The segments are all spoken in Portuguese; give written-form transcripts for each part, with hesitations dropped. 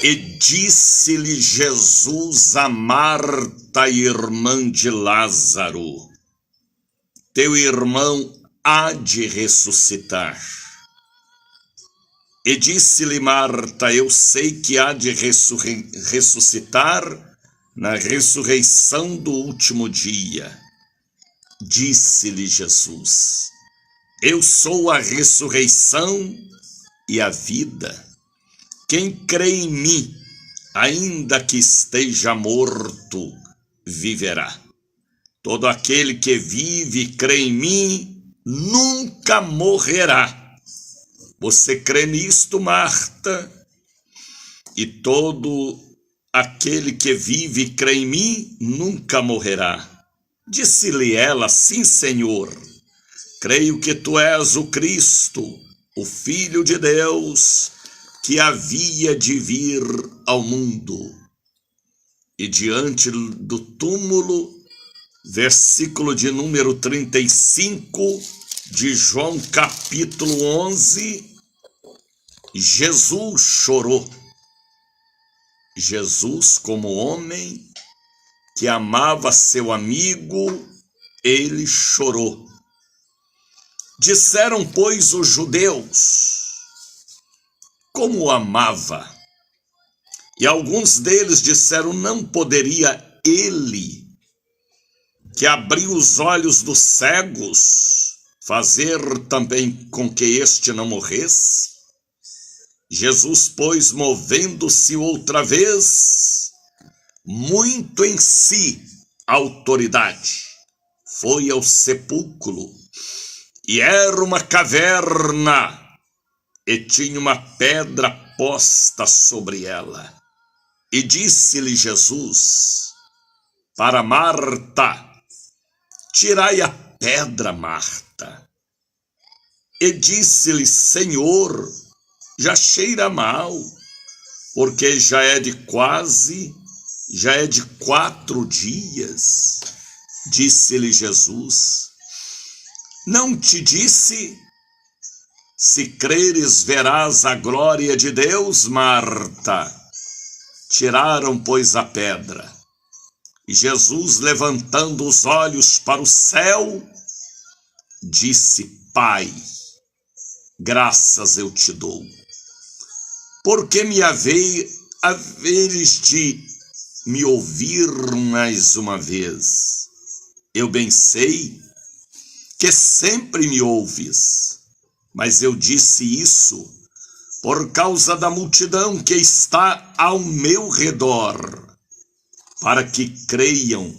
E disse-lhe Jesus a Marta, irmã de Lázaro: teu irmão há de ressuscitar. E disse-lhe Marta: eu sei que há de ressuscitar na ressurreição do último dia. Disse-lhe Jesus: eu sou a ressurreição e a vida. Quem crê em mim, ainda que esteja morto, viverá. Todo aquele que vive e crê em mim, nunca morrerá. Você crê nisto, Marta? E todo aquele que vive e crê em mim, nunca morrerá. Disse-lhe ela: sim, Senhor. Creio que tu és o Cristo, o Filho de Deus, que havia de vir ao mundo. E diante do túmulo, versículo de número 35 de João capítulo 11, Jesus chorou. Jesus, como homem que amava seu amigo, ele chorou. Disseram, pois, os judeus como o amava. E alguns deles disseram: não poderia ele, que abriu os olhos dos cegos, fazer também com que este não morresse? Jesus, pois, movendo-se outra vez, muito em si autoridade, foi ao sepulcro, e era uma caverna, e tinha uma pedra posta sobre ela. E disse-lhe Jesus para Marta: tirai a pedra, Marta. E disse-lhe: Senhor, já cheira mal, porque já é de 4 dias. Disse-lhe Jesus: não te disse, se creres verás a glória de Deus, Marta? Tiraram, pois, a pedra. E Jesus, levantando os olhos para o céu, disse: Pai, graças eu te dou, porque me haveres de me ouvir mais uma vez. Eu bem sei que sempre me ouves, mas eu disse isso por causa da multidão que está ao meu redor, para que creiam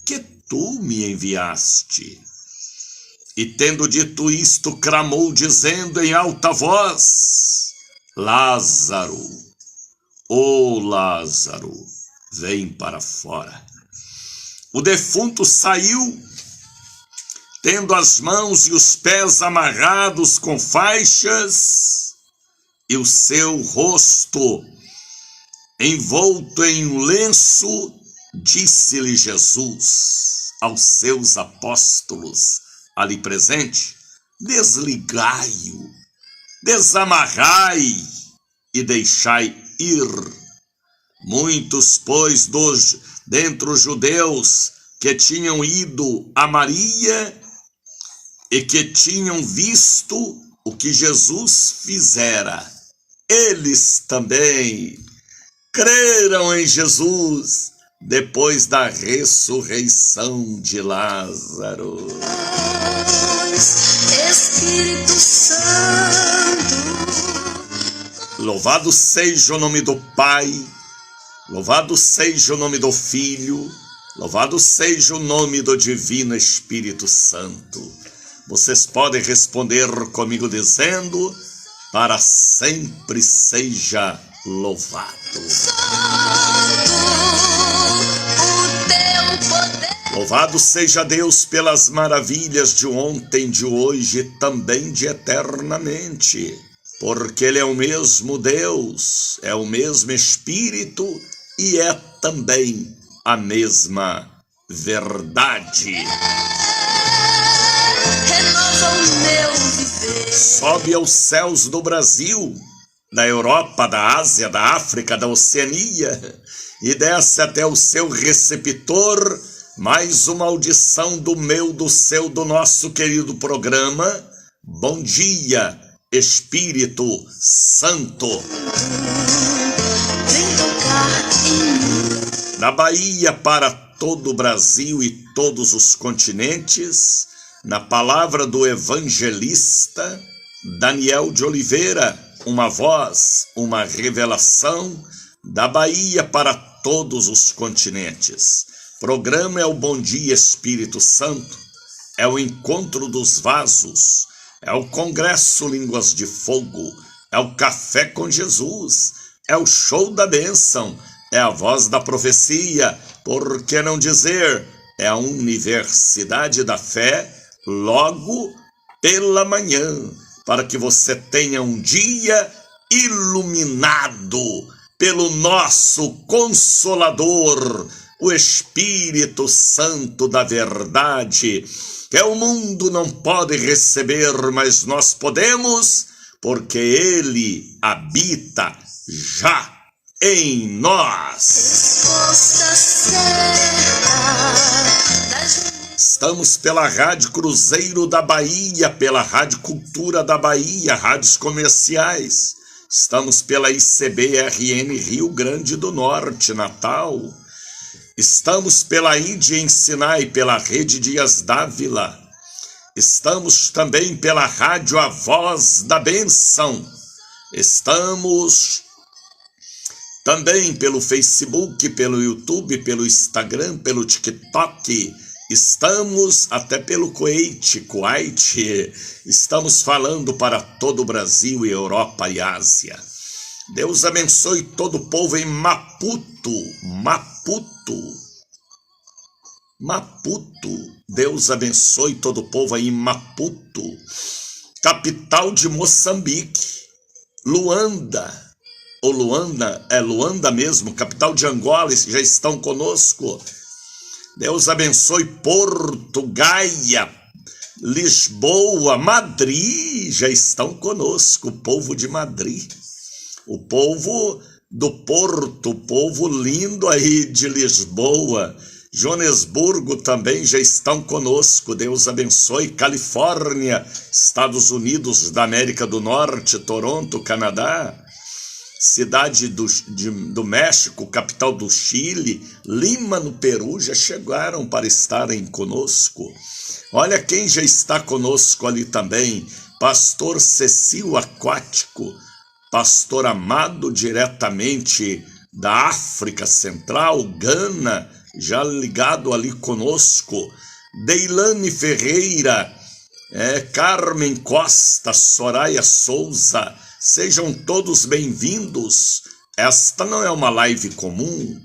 que tu me enviaste. E tendo dito isto, clamou, dizendo em alta voz: Lázaro, ó Lázaro, vem para fora. O defunto saiu, tendo as mãos e os pés amarrados com faixas, e o seu rosto envolto em um lenço. Disse-lhe Jesus aos seus apóstolos ali presente: desligai-o, desamarrai e deixai ir. Muitos, pois, dentre os judeus que tinham ido a Maria e que tinham visto o que Jesus fizera, eles também creram em Jesus depois da ressurreição de Lázaro. Espírito Santo. Louvado seja o nome do Pai, louvado seja o nome do Filho, louvado seja o nome do Divino Espírito Santo. Vocês podem responder comigo dizendo: para sempre seja louvado. Louvado seja Deus pelas maravilhas de ontem, de hoje e também de eternamente, porque Ele é o mesmo Deus, é o mesmo Espírito e é também a mesma verdade. Renova o meu viver. Sobe aos céus do Brasil da Europa, da Ásia, da África, da Oceania, e desce até o seu receptor mais uma audição do meu, do seu, do nosso querido programa. Bom dia, Espírito Santo. Vem tocar em mim. Na Bahia, para todo o Brasil e todos os continentes, na palavra do evangelista Daniel de Oliveira, uma voz, uma revelação da Bahia para todos os continentes. Programa é o Bom Dia Espírito Santo, é o Encontro dos Vasos, é o Congresso Línguas de Fogo, é o Café com Jesus, é o Show da Bênção, é a Voz da Profecia, por que não dizer, é a Universidade da Fé, logo pela manhã, para que você tenha um dia iluminado pelo nosso Consolador, o Espírito Santo da verdade, que o mundo não pode receber, mas nós podemos, porque ele habita já em nós. Estamos pela Rádio Cruzeiro da Bahia, pela Rádio Cultura da Bahia, rádios comerciais. Estamos pela ICBRN Rio Grande do Norte, Natal. Estamos pela Índia em Sinai, pela Rede Dias Dávila. Estamos também pela Rádio A Voz da Bênção. Estamos também pelo Facebook, pelo YouTube, pelo Instagram, pelo TikTok. Estamos até pelo Kuwait. Estamos falando para todo o Brasil e Europa e Ásia. Deus abençoe todo o povo em Maputo. Deus abençoe todo o povo aí em Maputo, capital de Moçambique. Luanda, ou Luanda, é Luanda mesmo, capital de Angola, já estão conosco. Deus abençoe Porto, Gaia, Lisboa, Madrid, já estão conosco, o povo de Madrid. O povo do Porto, o povo lindo aí de Lisboa, Joanesburgo também já estão conosco. Deus abençoe Califórnia, Estados Unidos da América do Norte, Toronto, Canadá, cidade do México, capital do Chile, Lima, no Peru, já chegaram para estarem conosco. Olha quem já está conosco ali também, pastor Cecil Aquático, pastor amado diretamente da África Central, Gana, já ligado ali conosco, Deilane Ferreira, Carmen Costa, Soraya Souza, sejam todos bem-vindos. Esta não é uma live comum,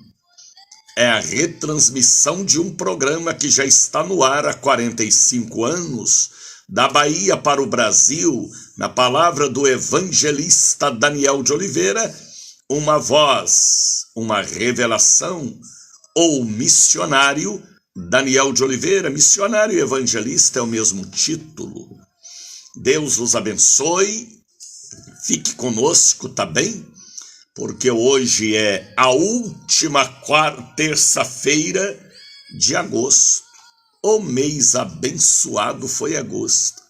é a retransmissão de um programa que já está no ar há 45 anos, da Bahia para o Brasil, na palavra do evangelista Daniel de Oliveira, uma voz, uma revelação, ou missionário Daniel de Oliveira, missionário e evangelista é o mesmo título. Deus os abençoe, fique conosco, tá bem? Porque hoje é a última terça-feira de agosto. O mês abençoado foi agosto.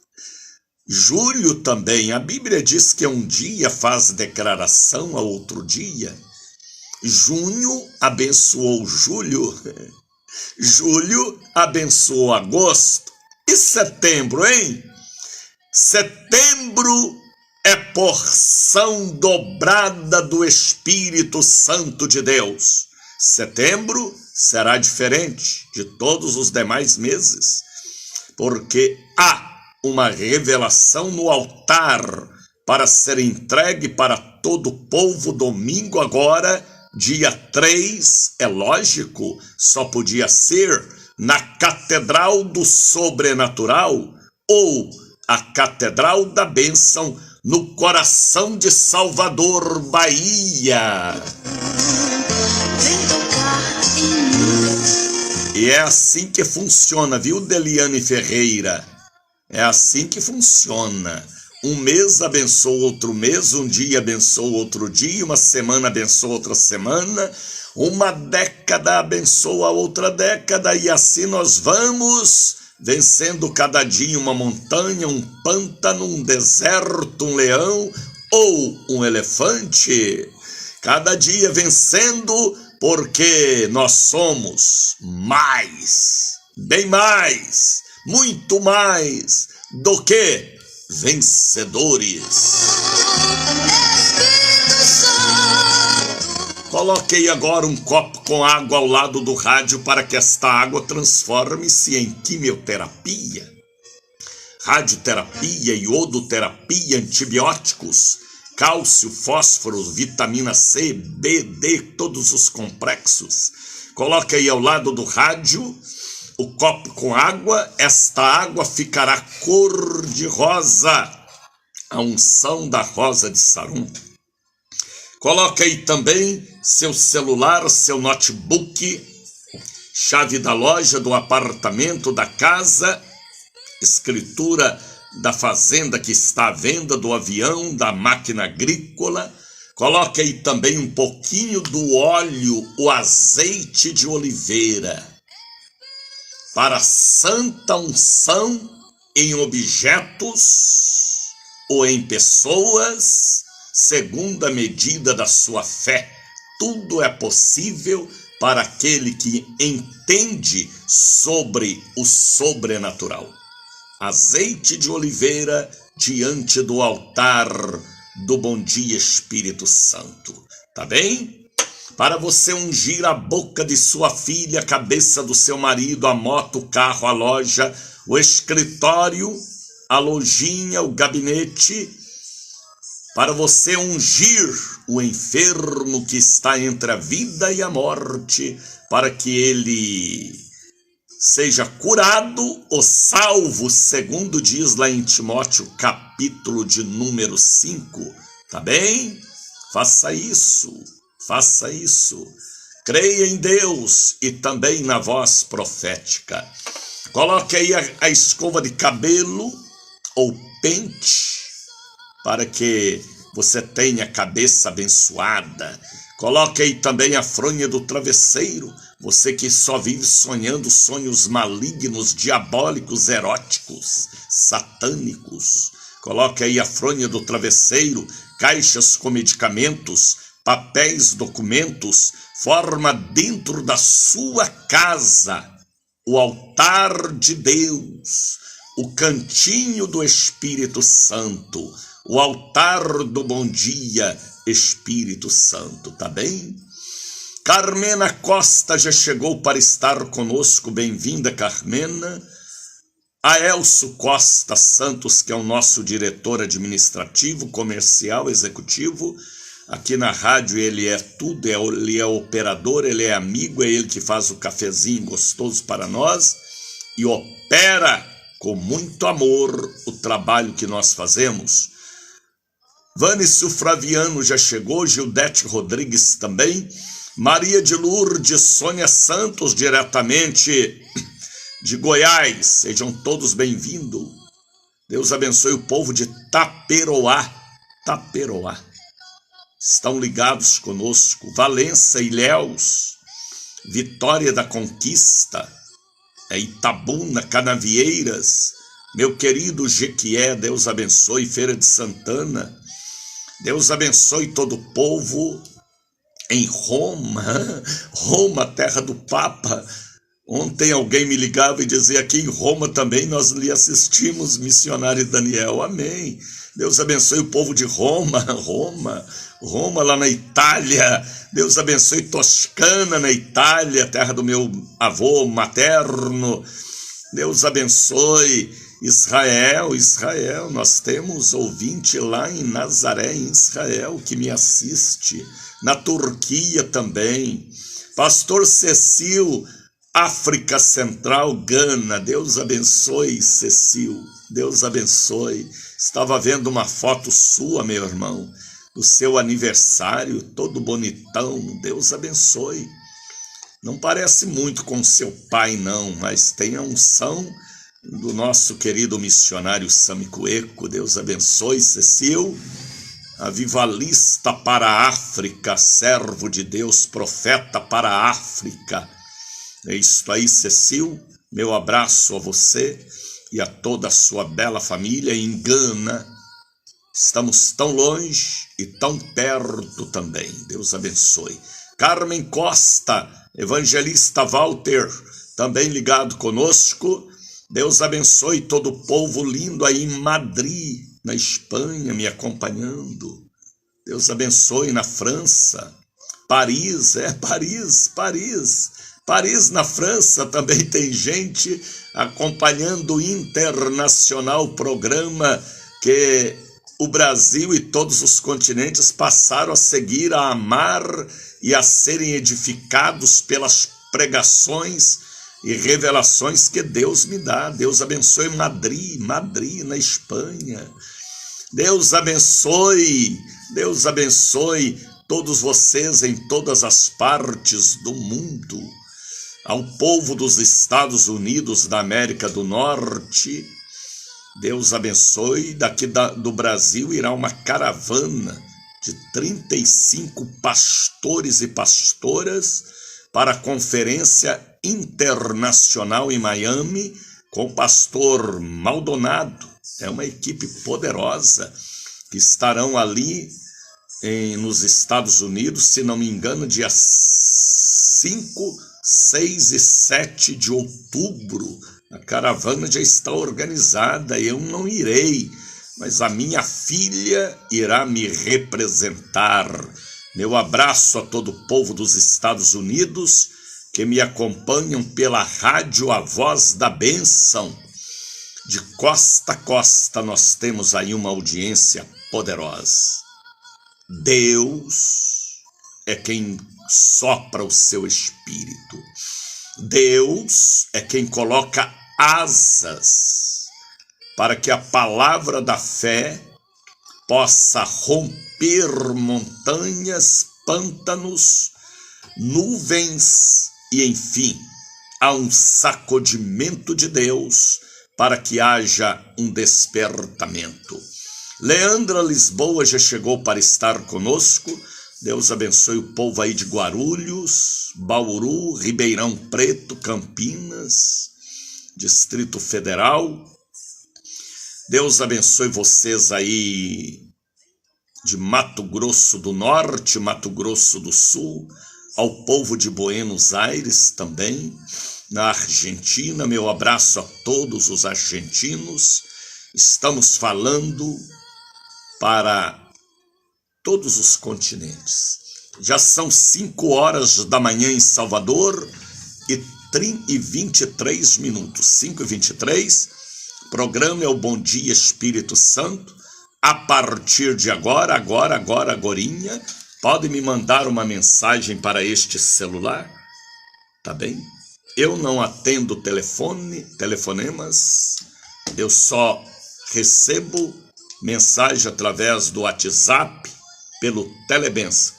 Julho também, a Bíblia diz que um dia faz declaração a outro dia. Junho abençoou julho, julho abençoou agosto. E setembro, hein? Setembro é porção dobrada do Espírito Santo de Deus. Setembro será diferente de todos os demais meses, porque há uma revelação no altar para ser entregue para todo o povo domingo agora, dia 3, é lógico, só podia ser na Catedral do Sobrenatural ou a Catedral da Bênção no coração de Salvador, Bahia. Vem tocar em mim. E é assim que funciona, viu, Deliane Ferreira? É assim que funciona. Um mês abençoa outro mês, um dia abençoa outro dia, uma semana abençoa outra semana, uma década abençoa outra década, e assim nós vamos vencendo cada dia uma montanha, um pântano, um deserto, um leão ou um elefante. Cada dia vencendo, porque nós somos mais, bem mais, muito mais do que vencedores. Coloquei agora um copo com água ao lado do rádio para que esta água transforme-se em quimioterapia, radioterapia, iodoterapia, antibióticos, cálcio, fósforo, vitamina C, B, D, todos os complexos. Coloque aí ao lado do rádio o copo com água, esta água ficará cor de rosa, a unção da rosa de Sarum. Coloque aí também seu celular, seu notebook, chave da loja, do apartamento, da casa, escritura da fazenda que está à venda, do avião, da máquina agrícola. Coloque aí também um pouquinho do óleo, o azeite de oliveira, para santa unção em objetos ou em pessoas, segundo a medida da sua fé. Tudo é possível para aquele que entende sobre o sobrenatural. Azeite de oliveira diante do altar do Bom Dia Espírito Santo. Tá bem? Para você ungir a boca de sua filha, a cabeça do seu marido, a moto, o carro, a loja, o escritório, a lojinha, o gabinete. Para você ungir o enfermo que está entre a vida e a morte, para que ele seja curado ou salvo, segundo diz lá em Timóteo, capítulo de número 5. Tá bem? Faça isso. Faça isso. Creia em Deus e também na voz profética. Coloque aí a escova de cabelo ou pente para que você tenha a cabeça abençoada. Coloque aí também a fronha do travesseiro. Você que só vive sonhando sonhos malignos, diabólicos, eróticos, satânicos. Coloque aí a fronha do travesseiro, caixas com medicamentos, papéis, documentos, forma dentro da sua casa o altar de Deus, o cantinho do Espírito Santo, o altar do Bom Dia Espírito Santo, tá bem? Carmena Costa já chegou para estar conosco, bem-vinda, Carmena. A Elcio Costa Santos, que é o nosso diretor administrativo, comercial, executivo. Aqui na rádio ele é tudo, ele é operador, ele é amigo, é ele que faz o cafezinho gostoso para nós e opera com muito amor o trabalho que nós fazemos. Vânicio Fraviano já chegou, Gildete Rodrigues também, Maria de Lourdes, Sônia Santos, diretamente de Goiás, sejam todos bem-vindos. Deus abençoe o povo de Taperoá, estão ligados conosco. Valença, Ilhéus, Vitória da Conquista, Itabuna, Canavieiras, meu querido Jequié, Deus abençoe. Feira de Santana, Deus abençoe todo o povo em Roma, terra do Papa. Ontem alguém me ligava e dizia: aqui em Roma também nós lhe assistimos, missionário Daniel. Amém. Deus abençoe o povo de Roma lá na Itália. Deus abençoe Toscana na Itália, terra do meu avô materno. Deus abençoe Israel. Nós temos ouvinte lá em Nazaré, em Israel, que me assiste. Na Turquia também. Pastor Cecil, África Central, Gana. Deus abençoe, Cecil. Deus abençoe. Estava vendo uma foto sua, meu irmão, do seu aniversário, todo bonitão. Deus abençoe. Não parece muito com seu pai, não, mas tem a unção do nosso querido missionário Sami Cueco. Deus abençoe, Cecil, avivalista para a África, servo de Deus, profeta para a África. É isto aí, Cecil, meu abraço a você e a toda a sua bela família em Gana. Estamos tão longe e tão perto também. Deus abençoe. Carmen Costa, evangelista Walter, também ligado conosco. Deus abençoe todo o povo lindo aí em Madrid, na Espanha, me acompanhando. Deus abençoe na França. Paris, Paris, na França, também tem gente acompanhando o internacional programa que o Brasil e todos os continentes passaram a seguir, a amar e a serem edificados pelas pregações e revelações que Deus me dá. Deus abençoe Madrid, na Espanha. Deus abençoe todos vocês em todas as partes do mundo. Ao povo dos Estados Unidos da América do Norte, Deus abençoe. Daqui do Brasil irá uma caravana de 35 pastores e pastoras para a Conferência Internacional em Miami com o pastor Maldonado. É uma equipe poderosa que estarão ali nos Estados Unidos, se não me engano, dia 5, 6 e 7 de outubro. A caravana já está organizada, eu não irei, mas a minha filha irá me representar. Meu abraço a todo o povo dos Estados Unidos que me acompanham pela rádio A Voz da Bênção. De costa a costa nós temos aí uma audiência poderosa. Deus é quem sopra o seu espírito. Deus é quem coloca asas para que a palavra da fé possa romper montanhas, pântanos, nuvens e, enfim, há um sacudimento de Deus para que haja um despertamento. Leandra Lisboa já chegou para estar conosco. Deus abençoe o povo aí de Guarulhos, Bauru, Ribeirão Preto, Campinas, Distrito Federal. Deus abençoe vocês aí de Mato Grosso do Norte, Mato Grosso do Sul, ao povo de Buenos Aires também, na Argentina. Meu abraço a todos os argentinos. Estamos falando para todos os continentes. Já são 5 horas da manhã em Salvador e 23 minutos. 5h23. O programa é o Bom Dia Espírito Santo. A partir de agorinha, pode me mandar uma mensagem para este celular, tá bem? Eu não atendo telefonemas, eu só recebo mensagem através do WhatsApp, pelo Telebenção.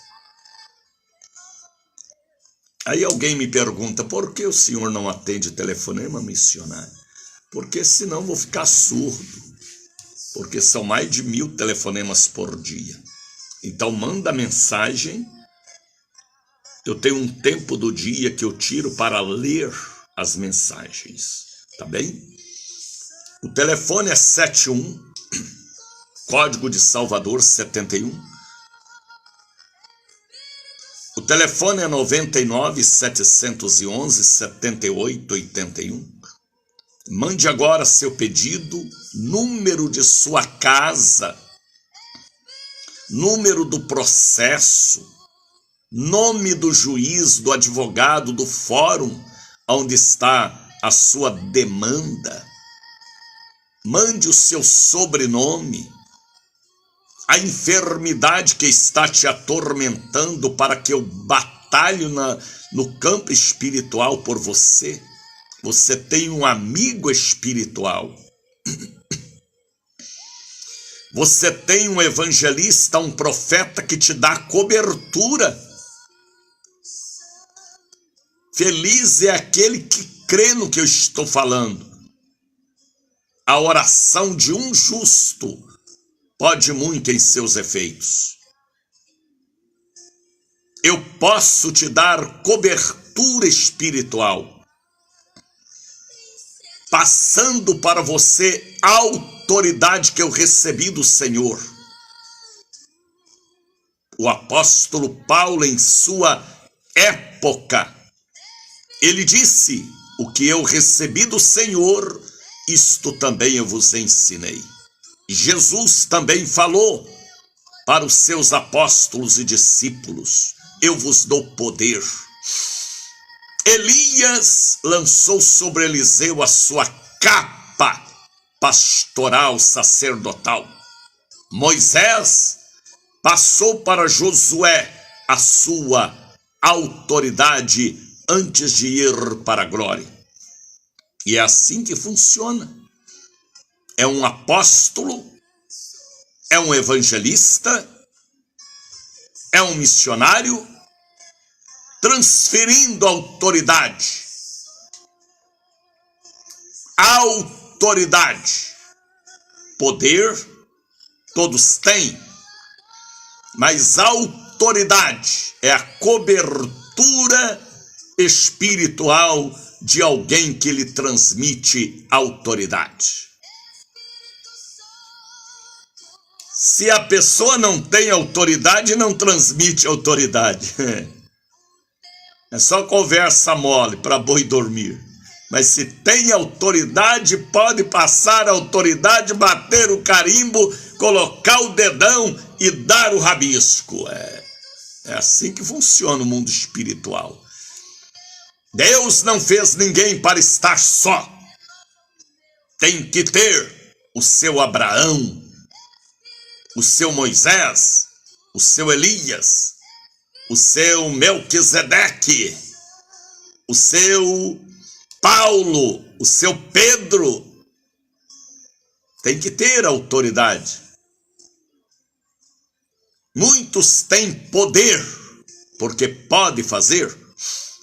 Aí alguém me pergunta, por que o senhor não atende telefonema, missionário? Porque senão vou ficar surdo, porque são mais de 1000 telefonemas por dia. Então manda mensagem, eu tenho um tempo do dia que eu tiro para ler as mensagens, tá bem? O telefone é 71, código de Salvador 71. O telefone é 99 711 7881. Mande agora seu pedido, número de sua casa, número do processo, nome do juiz, do advogado, do fórum onde está a sua demanda. Mande o seu sobrenome, a enfermidade que está te atormentando para que eu batalhe no campo espiritual por você. Você tem um amigo espiritual. Você tem um evangelista, um profeta que te dá cobertura. Feliz é aquele que crê no que eu estou falando. A oração de um justo pode muito em seus efeitos. Eu posso te dar cobertura espiritual, passando para você a autoridade que eu recebi do Senhor. O apóstolo Paulo, em sua época, ele disse: o que eu recebi do Senhor, isto também eu vos ensinei. Jesus também falou para os seus apóstolos e discípulos: eu vos dou poder. Elias lançou sobre Eliseu a sua capa pastoral sacerdotal. Moisés passou para Josué a sua autoridade antes de ir para a glória. E é assim que funciona. É um apóstolo, é um evangelista, é um missionário, transferindo autoridade. Autoridade, poder, todos têm, mas autoridade é a cobertura espiritual de alguém que lhe transmite autoridade. Se a pessoa não tem autoridade, não transmite autoridade. É só conversa mole para boi dormir. Mas se tem autoridade, pode passar a autoridade, bater o carimbo, colocar o dedão e dar o rabisco. É assim que funciona o mundo espiritual. Deus não fez ninguém para estar só. Tem que ter o seu Abraão, o seu Moisés, o seu Elias, o seu Melquisedeque, o seu Paulo, o seu Pedro. Tem que ter autoridade. Muitos têm poder, porque pode fazer,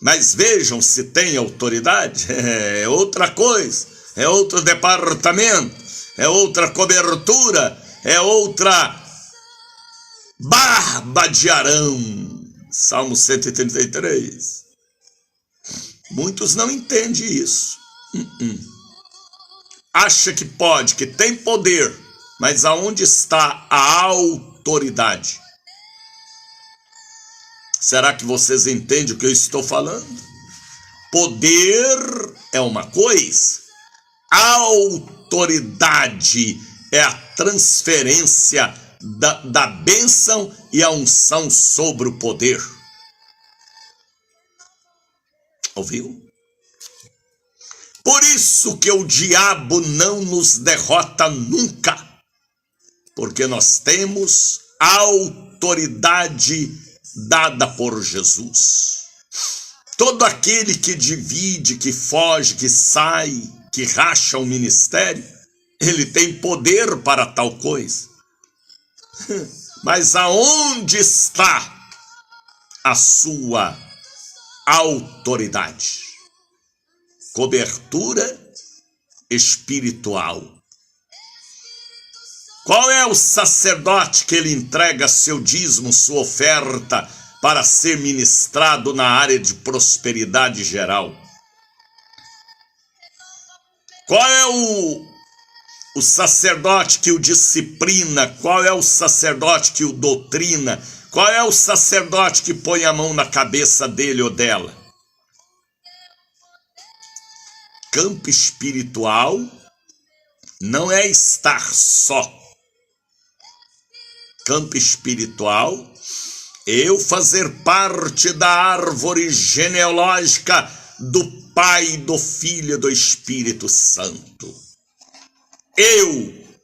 mas vejam se tem autoridade, é outra coisa, é outro departamento, é outra cobertura, é outra barba de Arão. Salmo 133. Muitos não entendem isso. Acha que pode, que tem poder, mas aonde está a autoridade? Será que vocês entendem o que eu estou falando? Poder é uma coisa, autoridade é a transferência da bênção e a unção sobre o poder. Ouviu? Por isso que o diabo não nos derrota nunca, porque nós temos autoridade dada por Jesus. Todo aquele que divide, que foge, que sai, que racha o ministério, ele tem poder para tal coisa. Mas aonde está a sua autoridade? Cobertura espiritual. Qual é o sacerdote que ele entrega seu dízimo, sua oferta, para ser ministrado na área de prosperidade geral? Qual é o sacerdote que o disciplina? Qual é o sacerdote que o doutrina? Qual é o sacerdote que põe a mão na cabeça dele ou dela? Campo espiritual não é estar só. Campo espiritual é eu fazer parte da árvore genealógica do Pai, do Filho e do Espírito Santo. Eu,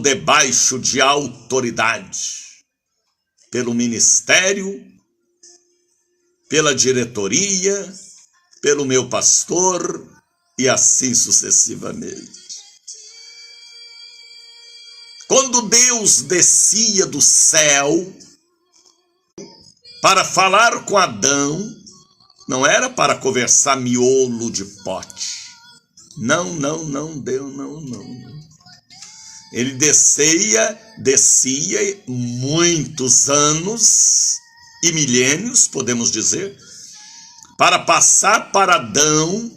debaixo de autoridade, pelo ministério, pela diretoria, pelo meu pastor e assim sucessivamente. Quando Deus descia do céu para falar com Adão, não era para conversar miolo de pote. Não deu, não. Ele descia muitos anos e milênios, podemos dizer, para passar para Adão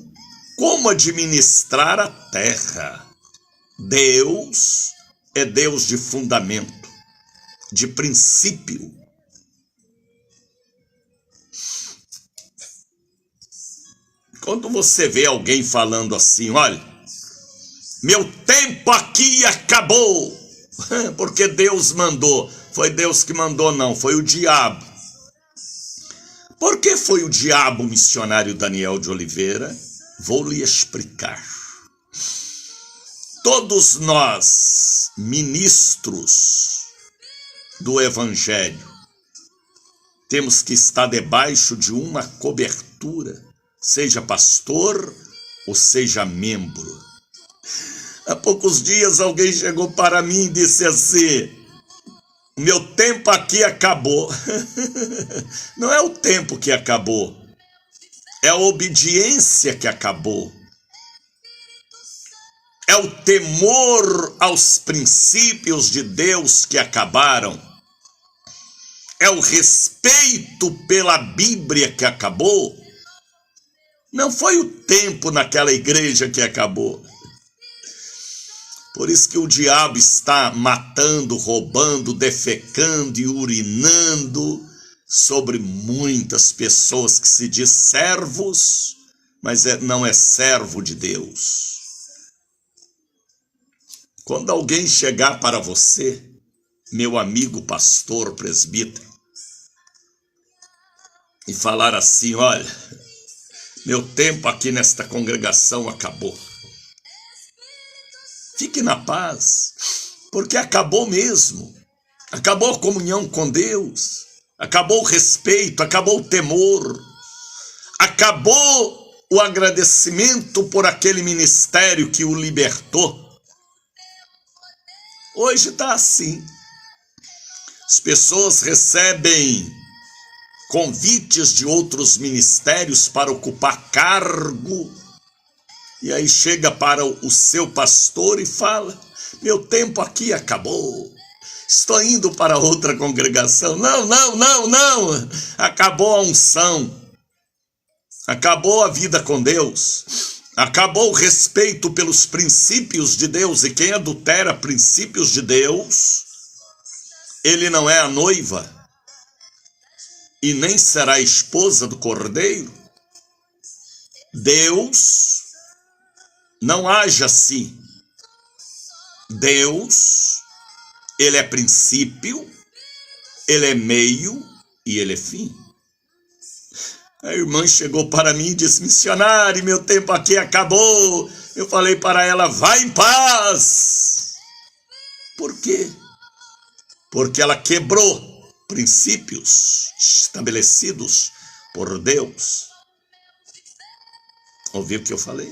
como administrar a terra. Deus é Deus de fundamento, de princípio. Quando você vê alguém falando assim, olha, meu tempo aqui acabou, porque Deus mandou. Foi Deus que mandou, não, foi o diabo. Por que foi o diabo, o missionário Daniel de Oliveira? Vou lhe explicar. Todos nós, ministros do Evangelho, temos que estar debaixo de uma cobertura, seja pastor ou seja membro. Há poucos dias alguém chegou para mim e disse assim, meu tempo aqui acabou. Não é o tempo que acabou, é a obediência que acabou. É o temor aos princípios de Deus que acabaram. É o respeito pela Bíblia que acabou. Não foi o tempo naquela igreja que acabou. Por isso que o diabo está matando, roubando, defecando e urinando sobre muitas pessoas que se diz servos, mas não é servo de Deus. Quando alguém chegar para você, meu amigo pastor, presbítero, e falar assim, olha, meu tempo aqui nesta congregação acabou. Fique na paz, porque acabou mesmo. Acabou a comunhão com Deus, acabou o respeito, acabou o temor, acabou o agradecimento por aquele ministério que o libertou. Hoje está assim. As pessoas recebem convites de outros ministérios para ocupar cargo, e aí chega para o seu pastor e fala, meu tempo aqui acabou, estou indo para outra congregação. Não, acabou a unção, acabou a vida com Deus, acabou o respeito pelos princípios de Deus, e quem adultera princípios de Deus, ele não é a noiva, e nem será a esposa do Cordeiro. Deus não age assim. Deus, ele é princípio, ele é meio e ele é fim. A irmã chegou para mim e disse, missionário, meu tempo aqui acabou. Eu falei para ela, vai em paz. Por quê? Porque ela quebrou princípios estabelecidos por Deus. Ouviu o que eu falei?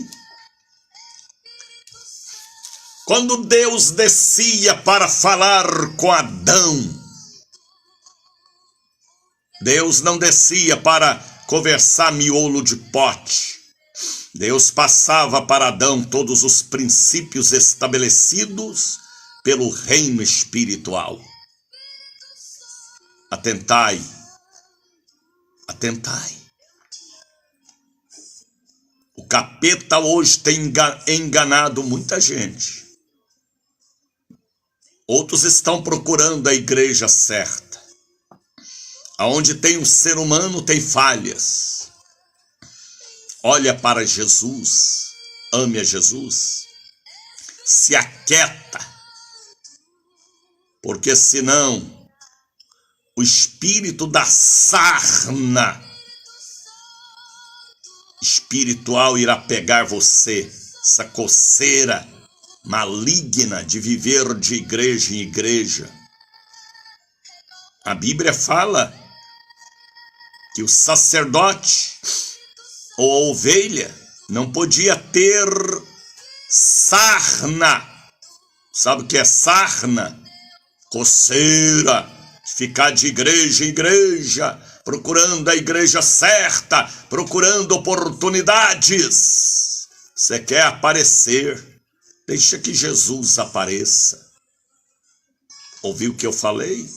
Quando Deus descia para falar com Adão, Deus não descia para conversar miolo de pote. Deus passava para Adão todos os princípios estabelecidos pelo reino espiritual. Atentai. O capeta hoje tem enganado muita gente. Outros estão procurando a igreja certa. Aonde tem um ser humano tem falhas. Olha para Jesus, ame a Jesus, se aquieta, porque senão o espírito da sarna espiritual irá pegar você, essa coceira maligna de viver de igreja em igreja. A Bíblia fala que o sacerdote ou a ovelha não podia ter sarna. Sabe o que é sarna? Coceira, ficar de igreja em igreja, procurando a igreja certa, procurando oportunidades. Você quer aparecer? Deixa que Jesus apareça. Ouviu o que eu falei?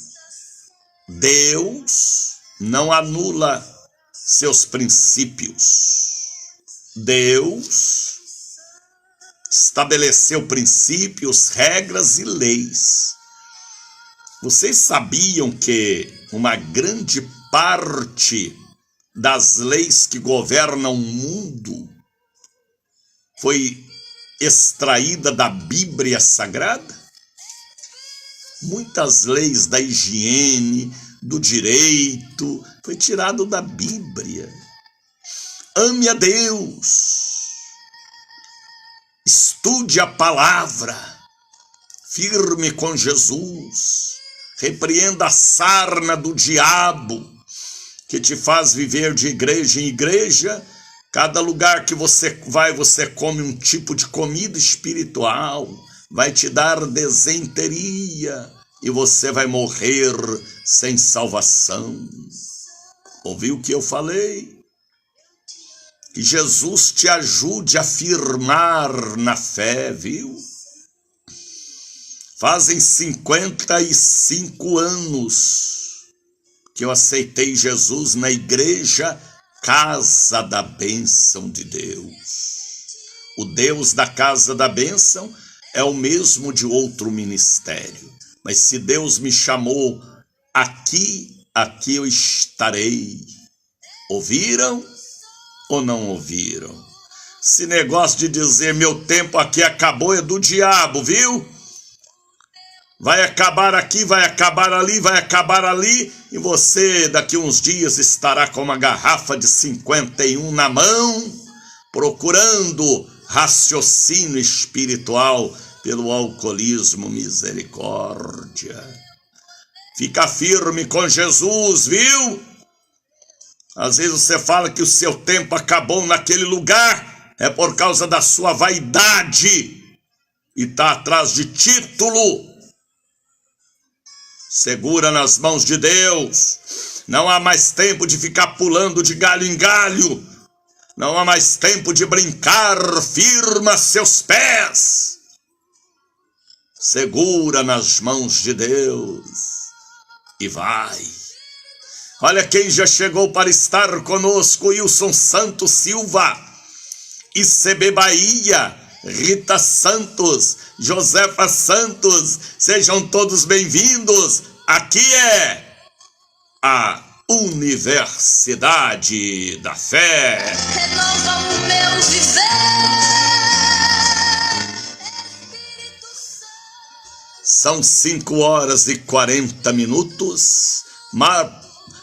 Deus não anula seus princípios. Deus estabeleceu princípios, regras e leis. Vocês sabiam que uma grande parte das leis que governam o mundo foi extraída da Bíblia Sagrada? Muitas leis da higiene, do direito, foi tirado da Bíblia. Ame a Deus. Estude a palavra. Firme com Jesus. Repreenda a sarna do diabo, que te faz viver de igreja em igreja. Cada lugar que você vai, você come um tipo de comida espiritual. Vai te dar desenteria e você vai morrer sem salvação. Ouviu o que eu falei? Que Jesus te ajude a firmar na fé, viu? Fazem 55 anos que eu aceitei Jesus na igreja Casa da Bênção de Deus. O Deus da Casa da Bênção é o mesmo de outro ministério. Mas se Deus me chamou aqui eu estarei. Ouviram ou não ouviram? Esse negócio de dizer meu tempo aqui acabou é do diabo, viu? Vai acabar aqui, vai acabar ali, vai acabar ali, e você daqui uns dias estará com uma garrafa de 51 na mão, procurando raciocínio espiritual pelo alcoolismo. Misericórdia. Fica firme com Jesus, viu? Às vezes você fala que o seu tempo acabou naquele lugar, é por causa da sua vaidade e está atrás de título. Segura nas mãos de Deus. Não há mais tempo de ficar pulando de galho em galho. Não há mais tempo de brincar. Firma seus pés. Segura nas mãos de Deus e vai. Olha quem já chegou para estar conosco: Wilson Santos Silva, ICB Bahia, Rita Santos, Josefa Santos, sejam todos bem-vindos. Aqui é a Universidade da Fé. Renova o meu viver. São 5h40.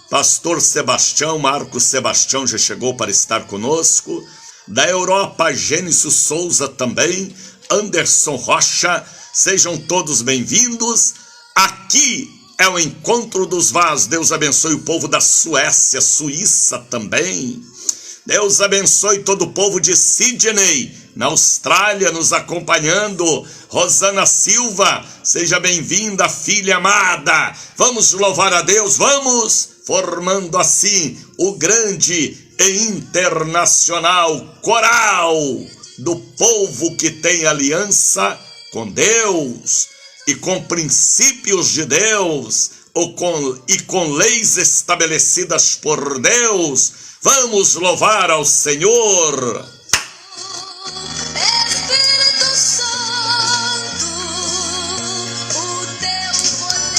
Pastor Sebastião, Marcos Sebastião já chegou para estar conosco. Da Europa, Gênesis Souza também, Anderson Rocha, sejam todos bem-vindos. Aqui é o Encontro dos Vasos. Deus abençoe o povo da Suécia, Suíça também. Deus abençoe todo o povo de Sydney, na Austrália, nos acompanhando. Rosana Silva, seja bem-vinda, filha amada. Vamos louvar a Deus, vamos, formando assim o grande e internacional coral do povo que tem aliança com Deus e com princípios de Deus e com leis estabelecidas por Deus. Vamos louvar ao Senhor. Espírito Santo, o teu poder.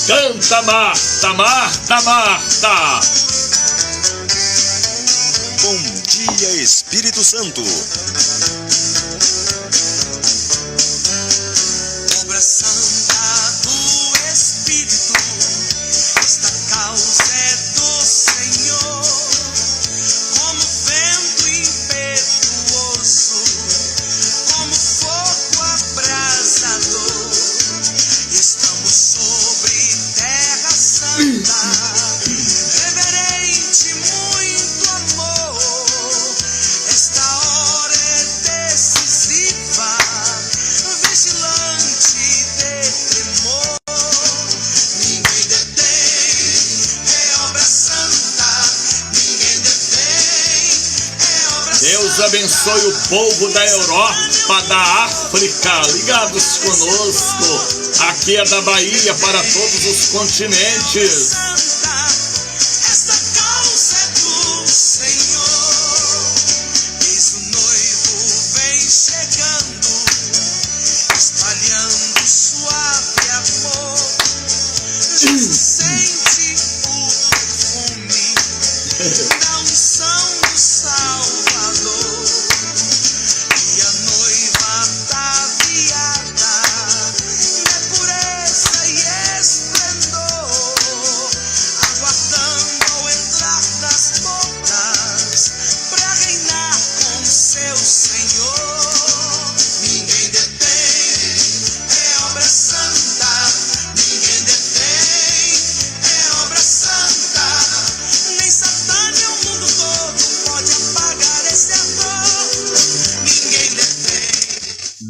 Canta, Marta, Marta, Marta. Bom dia, Espírito Santo. Obra santa do Espírito, esta causa é do Senhor. Como vento impetuoso, como fogo abrasador, estamos sobre terra santa. Reverente, muito amor. Esta hora é abençoe o povo da Europa, da África, ligados conosco. Aqui é da Bahia para todos os continentes. Esta causa é do Senhor. Eis o noivo vem chegando, espalhando suave amor. Já se sente o perfume da unção do Salvador. E a noiva ataviada é pureza e esplendor, aguardando ao entrar das portas pra reinar com seu Senhor. Ninguém detém, é obra santa. Ninguém detém, é obra santa. Nem Satã nem o mundo todo pode apagar esse amor. Ninguém detém.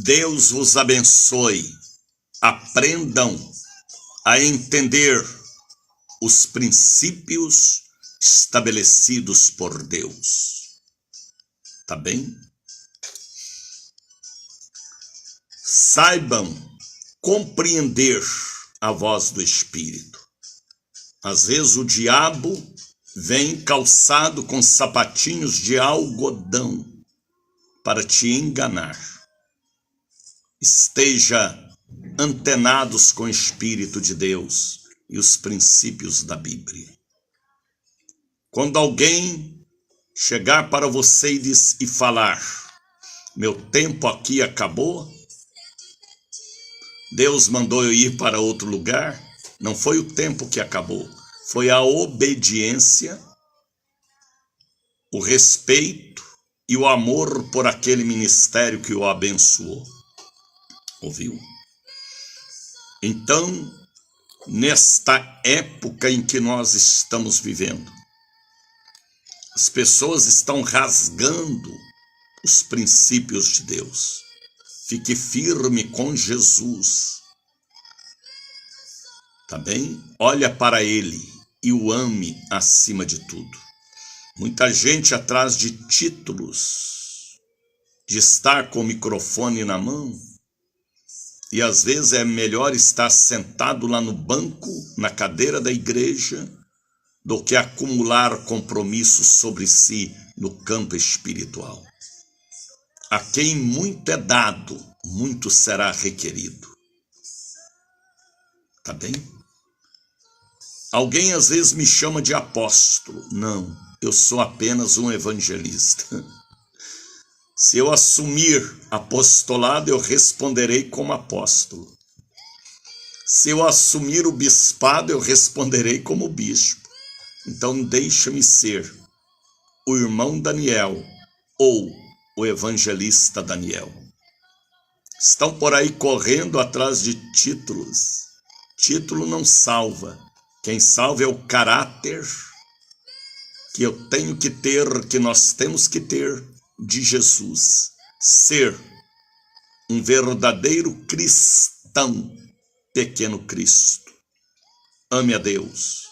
Deus vos abençoe. Aprendam a entender os princípios estabelecidos por Deus. Tá bem? Saibam compreender a voz do Espírito. Às vezes o diabo vem calçado com sapatinhos de algodão para te enganar. Esteja antenados com o Espírito de Deus e os princípios da Bíblia. Quando alguém chegar para você e falar: meu tempo aqui acabou, Deus mandou eu ir para outro lugar, não foi o tempo que acabou, foi a obediência, o respeito e o amor por aquele ministério que o abençoou. Ouviu? Então, nesta época em que nós estamos vivendo, as pessoas estão rasgando os princípios de Deus. Fique firme com Jesus. Tá bem? Olha para Ele e o ame acima de tudo. Muita gente atrás de títulos, de estar com o microfone na mão, e às vezes é melhor estar sentado lá no banco, na cadeira da igreja, do que acumular compromissos sobre si no campo espiritual. A quem muito é dado, muito será requerido. Tá bem? Alguém às vezes me chama de apóstolo. Não, eu sou apenas um evangelista. Se eu assumir apostolado, eu responderei como apóstolo. Se eu assumir o bispado, eu responderei como bispo. Então deixa-me ser o irmão Daniel ou o evangelista Daniel. Estão por aí correndo atrás de títulos. Título não salva. Quem salva é o caráter que eu tenho que ter, que nós temos que ter de Jesus. Ser um verdadeiro cristão, pequeno Cristo. Ame a Deus.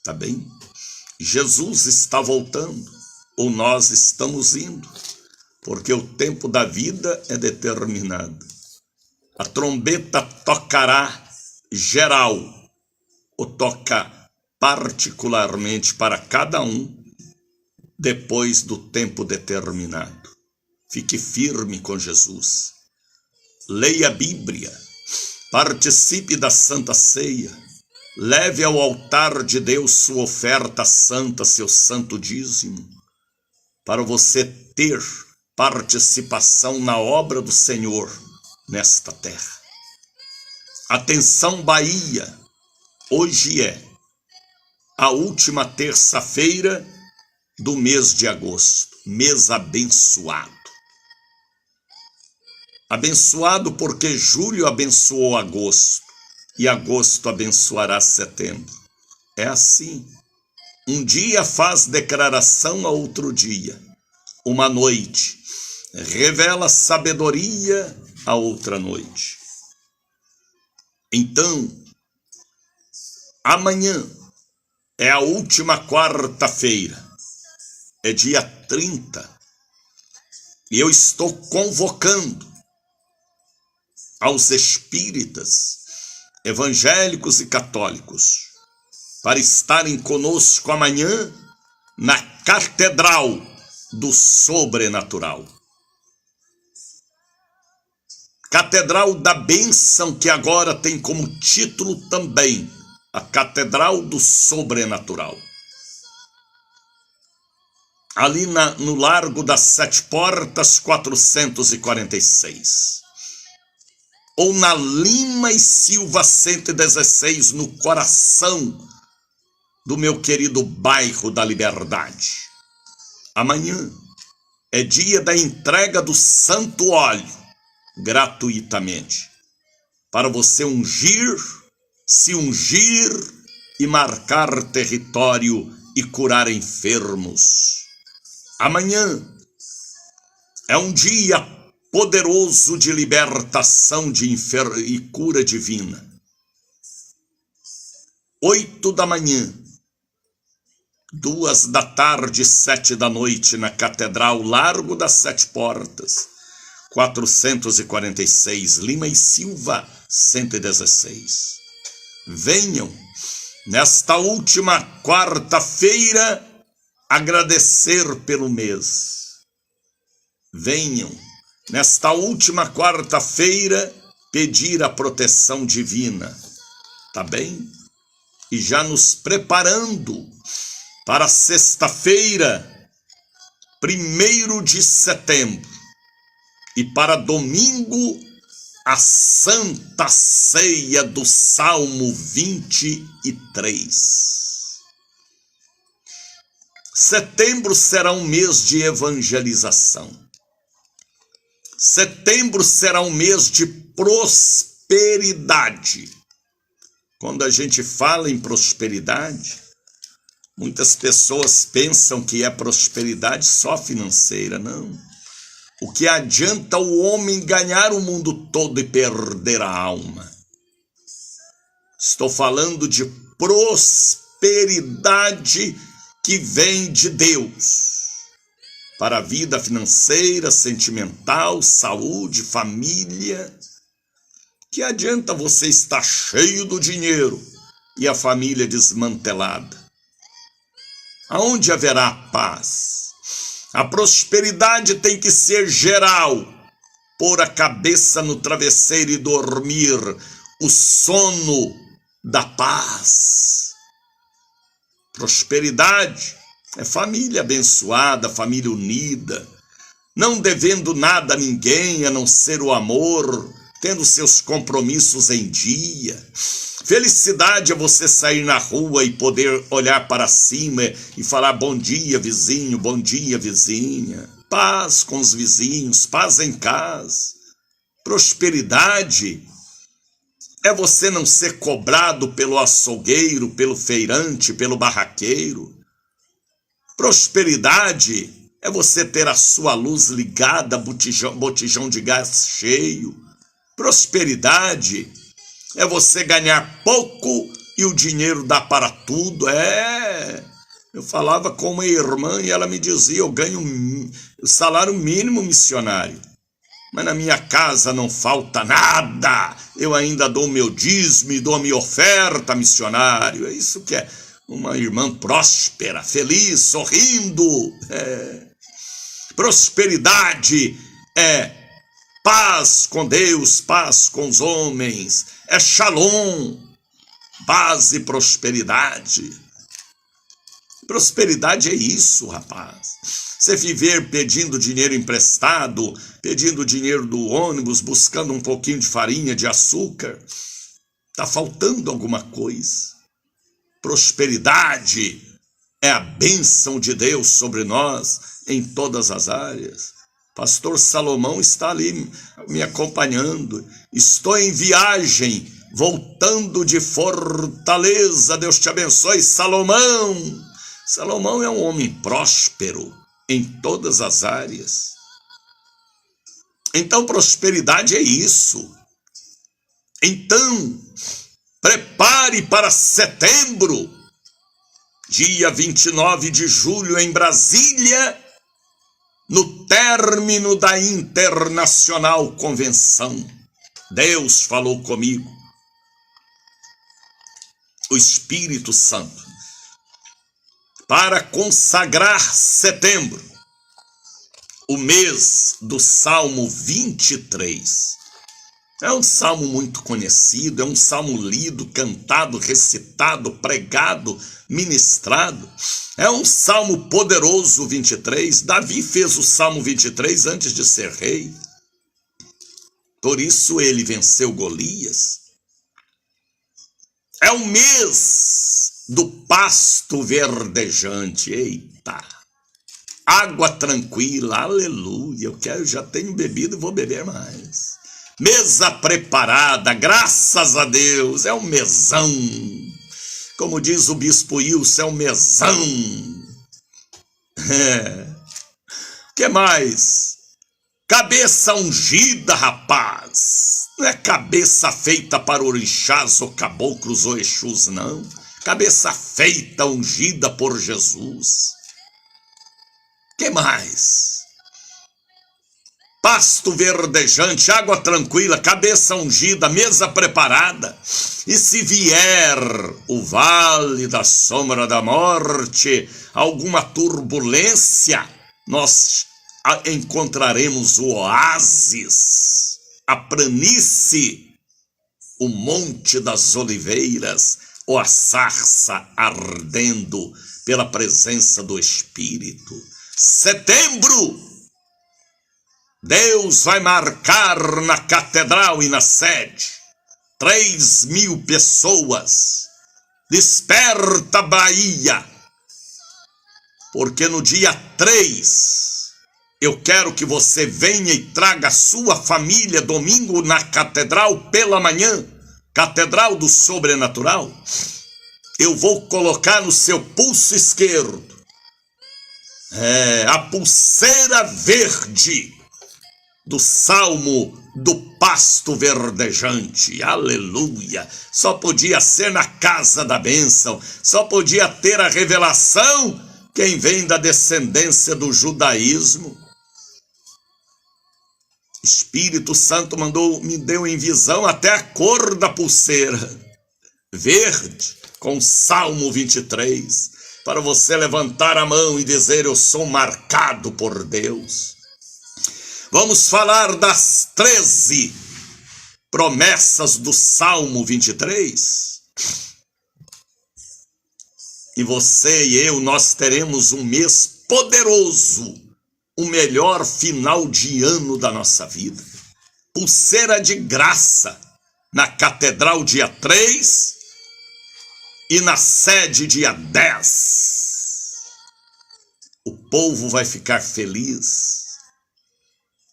Tá bem? Jesus está voltando, ou nós estamos indo, porque o tempo da vida é determinado. A trombeta tocará geral, ou toca particularmente para cada um, depois do tempo determinado. Fique firme com Jesus. Leia a Bíblia. Participe da Santa Ceia. Leve ao altar de Deus sua oferta santa, seu santo dízimo, para você ter participação na obra do Senhor nesta terra. Atenção, Bahia. Hoje é a última terça-feira do mês de agosto, mês abençoado. Abençoado porque julho abençoou agosto e agosto abençoará setembro. É assim. Um dia faz declaração a outro dia. Uma noite revela sabedoria a outra noite. Então, amanhã é a última quarta-feira. É dia 30 E eu estou convocando aos espíritas, evangélicos e católicos para estarem conosco amanhã na Catedral do Sobrenatural. Catedral da Bênção, que agora tem como título também a Catedral do Sobrenatural. Ali no Largo das Sete Portas, 446. Ou na Lima e Silva 116, no coração do meu querido bairro da Liberdade. Amanhã é dia da entrega do santo óleo, gratuitamente, para você ungir, se ungir e marcar território e curar enfermos. Amanhã é um dia poderoso de libertação e cura divina. 8 da manhã, 2 da tarde, 7 da noite, na Catedral, Largo das Sete Portas, 446, Lima e Silva, 116. Venham, nesta última quarta-feira, agradecer pelo mês. Venham, nesta última quarta-feira, pedir a proteção divina. Tá bem? E já nos preparando para sexta-feira, 1º de setembro, e para domingo, a Santa Ceia do Salmo 23. Setembro será um mês de evangelização. Setembro será um mês de prosperidade. Quando a gente fala em prosperidade, muitas pessoas pensam que é prosperidade só financeira. Não. O que adianta o homem ganhar o mundo todo e perder a alma? Estou falando de prosperidade que vem de Deus para a vida financeira, sentimental, saúde, família. Que adianta você estar cheio do dinheiro e a família desmantelada? Aonde haverá paz? A prosperidade tem que ser geral. Pôr a cabeça no travesseiro e dormir o sono da paz. Prosperidade é família abençoada, família unida, não devendo nada a ninguém a não ser o amor, tendo seus compromissos em dia. Felicidade é você sair na rua e poder olhar para cima e falar bom dia, vizinho, bom dia, vizinha. Paz com os vizinhos, paz em casa. Prosperidade é você não ser cobrado pelo açougueiro, pelo feirante, pelo barraqueiro. Prosperidade é você ter a sua luz ligada, botijão de gás cheio. Prosperidade é você ganhar pouco e o dinheiro dá para tudo. Eu falava com uma irmã e ela me dizia, eu ganho o salário mínimo missionário, mas na minha casa não falta nada, eu ainda dou meu dízimo e dou a minha oferta missionário. É isso que é uma irmã próspera, feliz, sorrindo. Prosperidade é paz com Deus, paz com os homens, é shalom, paz e prosperidade. Prosperidade é isso, rapaz. Você viver pedindo dinheiro emprestado, pedindo dinheiro do ônibus, buscando um pouquinho de farinha, de açúcar, está faltando alguma coisa. Prosperidade é a bênção de Deus sobre nós em todas as áreas. Pastor Salomão está ali me acompanhando. Estou em viagem, voltando de Fortaleza. Deus te abençoe, Salomão. Salomão é um homem próspero em todas as áreas. Então, prosperidade é isso. Então, prepare para setembro, dia 29 de julho, em Brasília, no término da Internacional Convenção, Deus falou comigo, o Espírito Santo, para consagrar setembro, o mês do Salmo 23. É um salmo muito conhecido, é um salmo lido, cantado, recitado, pregado, ministrado. É um salmo poderoso, 23. Davi fez o Salmo 23 antes de ser rei. Por isso ele venceu Golias. É o mês do pasto verdejante. Eita! Água tranquila, aleluia. Eu já tenho bebido e vou beber mais. Mesa preparada, graças a Deus, é um mesão. Como diz o bispo Wilson, é um mesão. O que mais? Cabeça ungida, rapaz. Não é cabeça feita para orixás ou caboclos ou exus, não. Cabeça feita, ungida por Jesus. O que mais? Pasto verdejante, água tranquila, cabeça ungida, mesa preparada. E se vier o vale da sombra da morte, alguma turbulência, nós encontraremos o oásis, a planície, o monte das oliveiras, ou a sarça ardendo pela presença do Espírito. Setembro, Deus vai marcar na catedral e na sede 3.000 pessoas. Desperta, Bahia, porque no dia 3 eu quero que você venha e traga a sua família domingo na catedral pela manhã, Catedral do Sobrenatural. Eu vou colocar no seu pulso esquerdo a pulseira verde do Salmo do Pasto Verdejante, aleluia. Só podia ser na casa da bênção, só podia ter a revelação quem vem da descendência do judaísmo. Espírito Santo me deu em visão até a cor da pulseira, verde, com Salmo 23, para você levantar a mão e dizer: eu sou marcado por Deus. Vamos falar das 13 promessas do Salmo 23. E você e eu, nós teremos um mês poderoso, o melhor final de ano da nossa vida. Pulseira de graça na catedral dia 3 e na sede dia 10. O povo vai ficar feliz.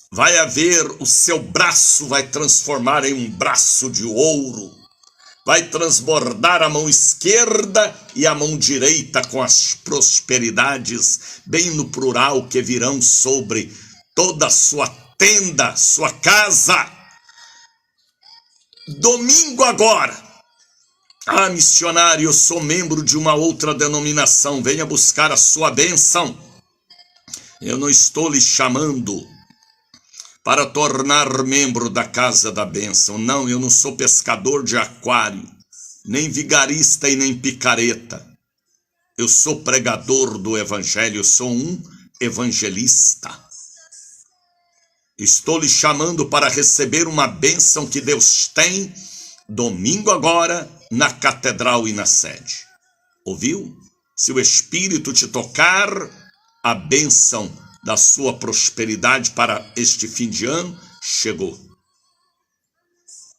Vai haver, o seu braço vai transformar em um braço de ouro. Vai transbordar a mão esquerda e a mão direita com as prosperidades, bem no plural, que virão sobre toda a sua tenda, sua casa. Domingo agora. Ah, missionário, eu sou membro de uma outra denominação. Venha buscar a sua bênção. Eu não estou lhe chamando para tornar membro da casa da bênção. Não, eu não sou pescador de aquário, nem vigarista e nem picareta. Eu sou pregador do evangelho, eu sou um evangelista. Estou lhe chamando para receber uma bênção que Deus tem domingo agora na catedral e na sede. Ouviu? Se o Espírito te tocar, a bênção da sua prosperidade para este fim de ano chegou.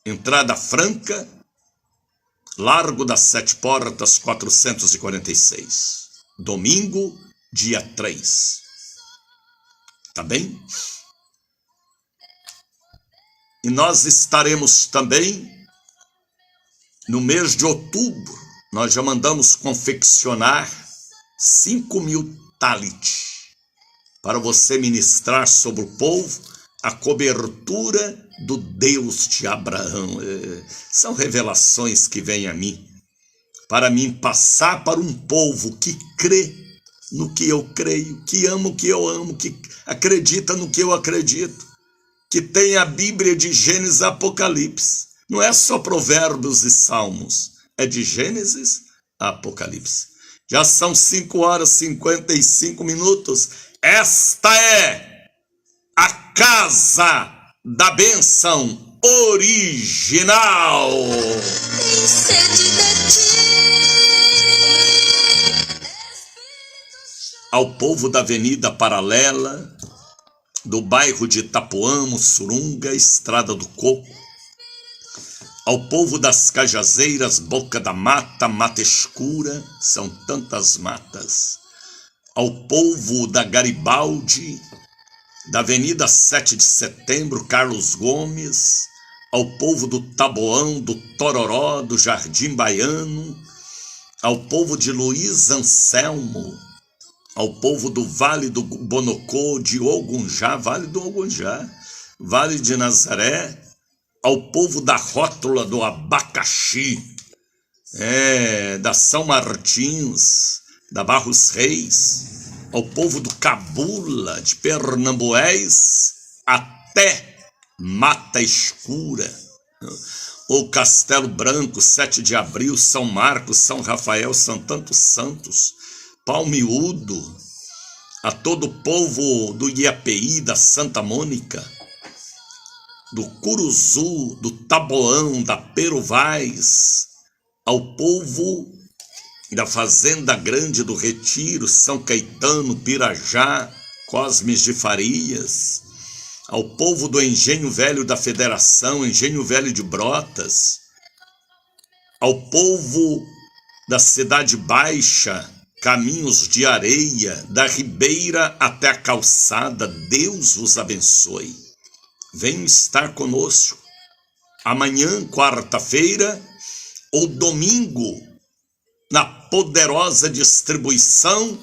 Entrada franca, Largo das 7 Portas, 446. Domingo, dia 3. Tá bem? E nós estaremos também no mês de outubro. Nós já mandamos confeccionar 5.000 talit para você ministrar sobre o povo a cobertura do Deus de Abraão. São revelações que vêm a mim, para mim passar para um povo que crê no que eu creio, que ama o que eu amo, que acredita no que eu acredito, que tem a Bíblia de Gênesis a Apocalipse. Não é só Provérbios e Salmos, é de Gênesis a Apocalipse. Já são 5h55. Esta é a casa da bênção original. Tem sede de ti. Ao povo da Avenida Paralela, do bairro de Itapuã, Mussurunga, Estrada do Coco, ao povo das Cajazeiras, Boca da Mata, Mata Escura, são tantas matas, ao povo da Garibaldi, da Avenida 7 de Setembro, Carlos Gomes, ao povo do Taboão, do Tororó, do Jardim Baiano, ao povo de Luiz Anselmo, ao povo do Vale do Bonocô, de Ogunjá, Vale do Ogunjá, Vale de Nazaré, ao povo da Rótula do Abacaxi, da São Martins, da Barros Reis, ao povo do Cabula, de Pernambués, até Mata Escura, o Castelo Branco, 7 de Abril, São Marcos, São Rafael, São Tantos Santos, Palmiúdo, a todo o povo do IAPI, da Santa Mônica, do Curuzu, do Taboão, da Peruvais, ao povo da Fazenda Grande do Retiro, São Caetano, Pirajá, Cosmes de Farias, ao povo do Engenho Velho da Federação, Engenho Velho de Brotas, ao povo da Cidade Baixa, Caminhos de Areia, da Ribeira até a Calçada, Deus vos abençoe. Venham estar conosco amanhã, quarta-feira, ou domingo, na poderosa distribuição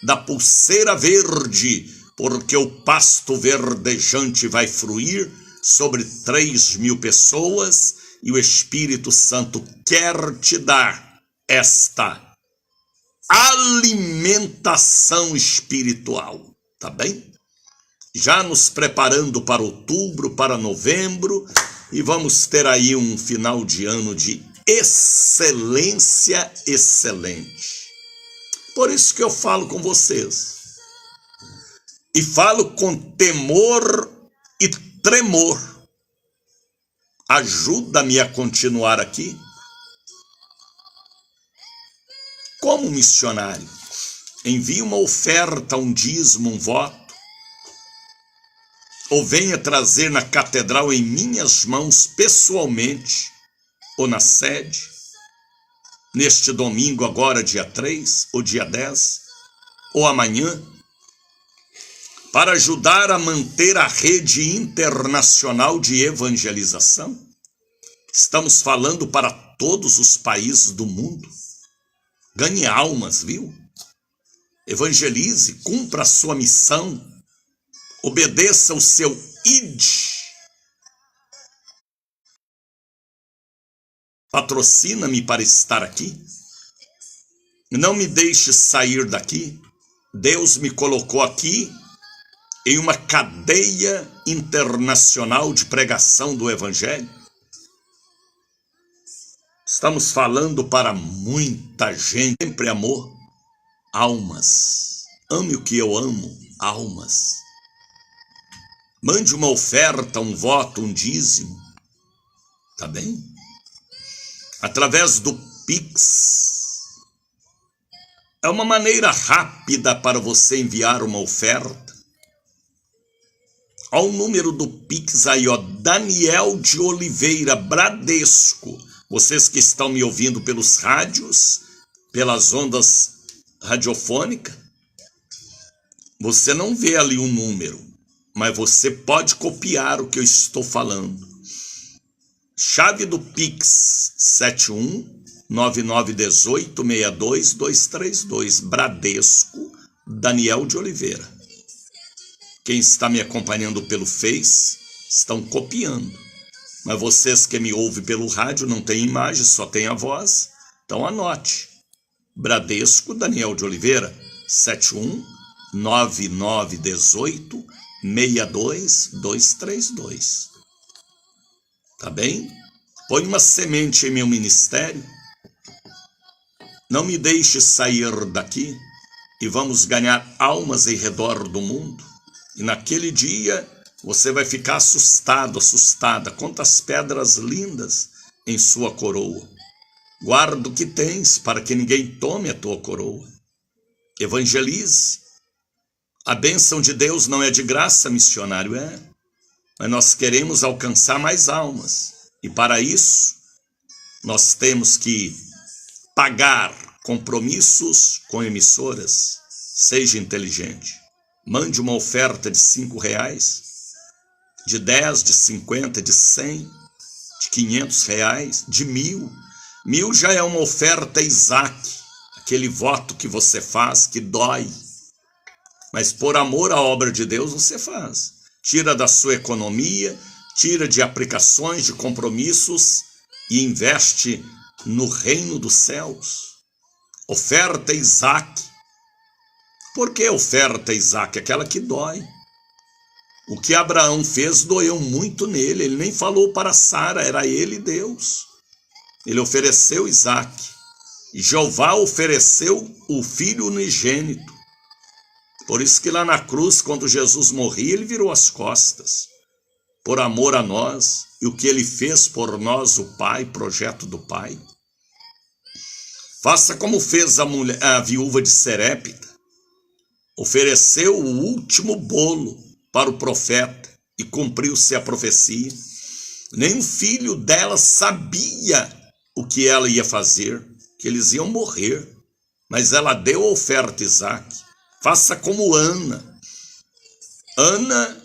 da Pulseira Verde, porque o pasto verdejante vai fruir sobre 3.000 pessoas e o Espírito Santo quer te dar esta alimentação espiritual, tá bem? Já nos preparando para outubro, para novembro, e vamos ter aí um final de ano de excelência excelente. Por isso que eu falo com vocês, e falo com temor e tremor. Ajuda-me a continuar aqui como missionário. Envie uma oferta, um dízimo, um voto, ou venha trazer na catedral em minhas mãos pessoalmente, ou na sede, neste domingo agora, dia 3, ou dia 10, ou amanhã, para ajudar a manter a rede internacional de evangelização. Estamos falando para todos os países do mundo. Ganhe almas, viu? Evangelize, cumpra a sua missão, obedeça o seu ID. Patrocina-me para estar aqui. Não me deixe sair daqui. Deus me colocou aqui em uma cadeia internacional de pregação do Evangelho. Estamos falando para muita gente, sempre amor, almas. Ame o que eu amo, almas. Mande uma oferta, um voto, um dízimo, tá bem? Através do Pix. É uma maneira rápida para você enviar uma oferta. Olha o número do Pix aí, ó, Daniel de Oliveira, Bradesco. Vocês que estão me ouvindo pelos rádios, pelas ondas radiofônicas, você não vê ali um número, mas você pode copiar o que eu estou falando. Chave do Pix 71-9918-62232, Bradesco, Daniel de Oliveira. Quem está me acompanhando pelo Face, estão copiando. Mas vocês que me ouvem pelo rádio, não tem imagem, só tem a voz. Então anote. Bradesco, Daniel de Oliveira, 71-9918-62232. Tá bem? Põe uma semente em meu ministério. Não me deixe sair daqui e vamos ganhar almas em redor do mundo. E naquele dia você vai ficar assustado, assustada. Quantas pedras lindas em sua coroa. Guarda o que tens para que ninguém tome a tua coroa. Evangelize. A bênção de Deus não é de graça, missionário, mas nós queremos alcançar mais almas. E para isso, nós temos que pagar compromissos com emissoras. Seja inteligente. Mande uma oferta de R$5, de 10, de 50, de 100, de R$500, de 1.000. 1.000 já é uma oferta Isaac, aquele voto que você faz que dói. Mas por amor à obra de Deus você faz. Tira da sua economia, tira de aplicações, de compromissos e investe no reino dos céus. Oferta Isaac. Por que oferta Isaac? Aquela que dói. O que Abraão fez doeu muito nele. Ele nem falou para Sara, era ele Deus. Ele ofereceu Isaac. E Jeová ofereceu o filho unigênito. Por isso que lá na cruz, quando Jesus morria, ele virou as costas. Por amor a nós, e o que ele fez por nós, o Pai, projeto do Pai. Faça como fez a viúva de Serepta. Ofereceu o último bolo para o profeta e cumpriu-se a profecia. Nem o filho dela sabia o que ela ia fazer, que eles iam morrer. Mas ela deu a oferta a Isaac. Faça como Ana. Ana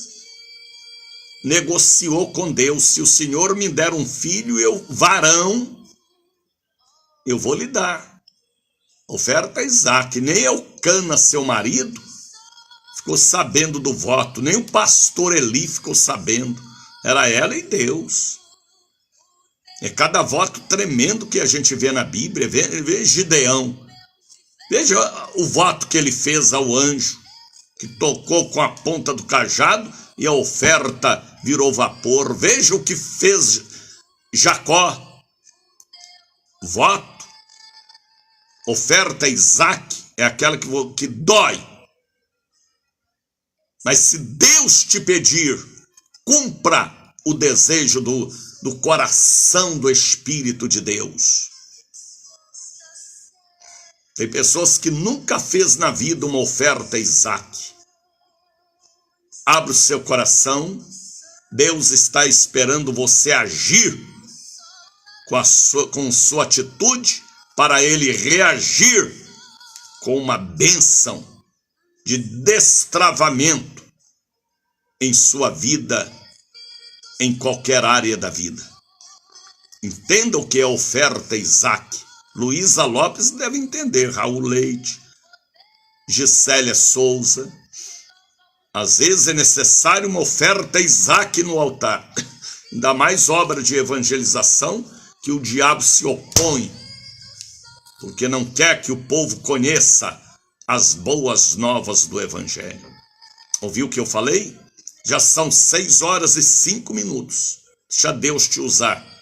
negociou com Deus. Se o Senhor me der um filho, varão, eu vou lhe dar. Oferta a Isaac. Nem Elcana, seu marido, ficou sabendo do voto. Nem o pastor Eli ficou sabendo. Era ela e Deus. É cada voto tremendo que a gente vê na Bíblia. Vê Gideão. Veja o voto que ele fez ao anjo, que tocou com a ponta do cajado e a oferta virou vapor. Veja o que fez Jacó. Voto. Oferta Isaac é aquela que dói. Mas se Deus te pedir, cumpra o desejo do coração do Espírito de Deus. Tem pessoas que nunca fez na vida uma oferta a Isaac. Abra o seu coração. Deus está esperando você agir com sua atitude para ele reagir com uma bênção de destravamento em sua vida, em qualquer área da vida. Entenda o que é oferta Isaac. Luísa Lopes deve entender, Raul Leite, Gisélia Souza. Às vezes é necessário uma oferta Isaac no altar. Ainda mais obra de evangelização que o diabo se opõe, porque não quer que o povo conheça as boas novas do Evangelho. Ouviu o que eu falei? Já são 6h05. Deixa Deus te usar.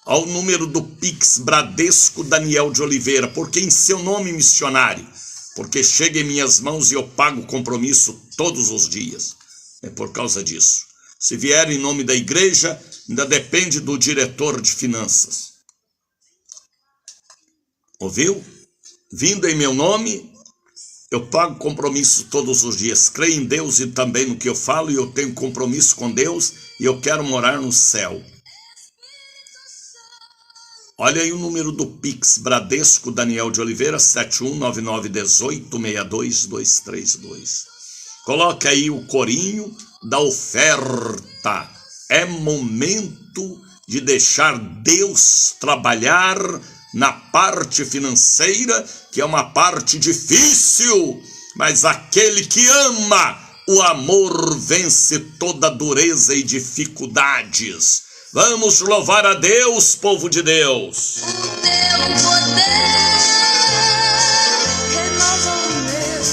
Ao número do Pix Bradesco Daniel de Oliveira, porque em seu nome, missionário, porque chega em minhas mãos e eu pago o compromisso todos os dias. É por causa disso. Se vier em nome da igreja, ainda depende do diretor de finanças. Ouviu? Vindo em meu nome, eu pago compromisso todos os dias. Creio em Deus e também no que eu falo, e eu tenho compromisso com Deus, e eu quero morar no céu. Olha aí o número do Pix Bradesco Daniel de Oliveira, 7199186232. Coloca aí o corinho da oferta. É momento de deixar Deus trabalhar na parte financeira, que é uma parte difícil, mas aquele que ama, o amor vence toda dureza e dificuldades. Vamos louvar a Deus, povo de Deus. O teu poder renova o meu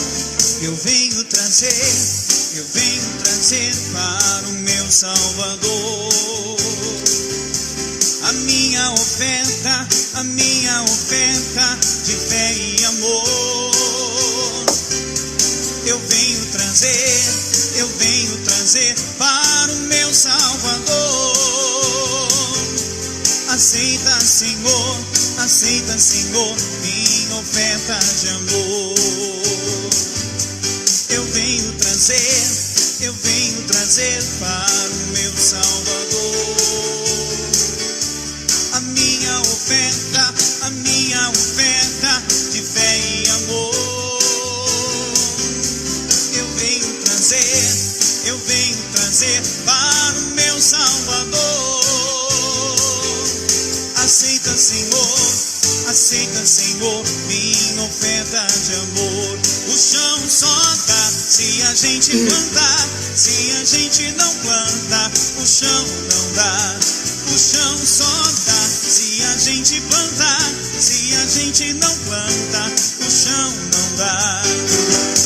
trazer para o meu Salvador a minha oferta de fé e amor. Eu venho trazer para o meu Salvador. Aceita, Senhor, minha oferta de amor. Eu venho trazer para o meu Salvador a minha oferta de fé e amor. Eu venho trazer para o meu Salvador. Aceita, Senhor, minha oferta de amor. O chão só dá se a gente plantar. Se a gente não planta, o chão não dá. O chão só dá se a gente plantar. Se a gente não planta, o chão não dá.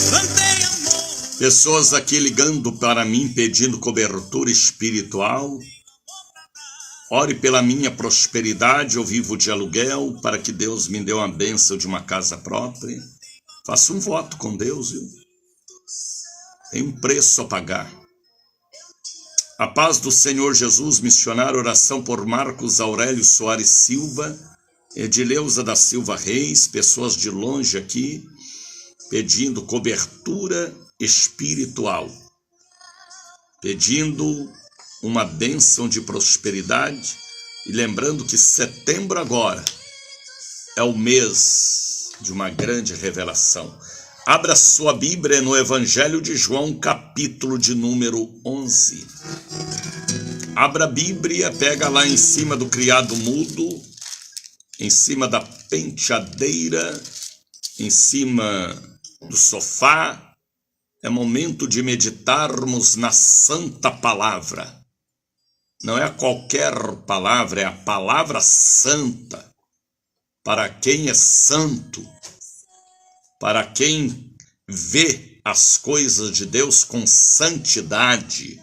Plantei amor. Pessoas aqui ligando para mim pedindo cobertura espiritual. Ore pela minha prosperidade, eu vivo de aluguel, para que Deus me dê uma bênção de uma casa própria. Faça um voto com Deus, viu? Tem um preço a pagar. A paz do Senhor Jesus, missionário, oração por Marcos Aurélio Soares Silva, Edileuza da Silva Reis, pessoas de longe aqui, pedindo cobertura espiritual, pedindo uma bênção de prosperidade. E lembrando que setembro agora é o mês de uma grande revelação. Abra sua Bíblia no Evangelho de João, capítulo de número 11. Abra a Bíblia, pega lá em cima do criado mudo, em cima da penteadeira, em cima do sofá. É momento de meditarmos na santa palavra. Não é qualquer palavra, é a palavra santa. Para quem é santo, para quem vê as coisas de Deus com santidade.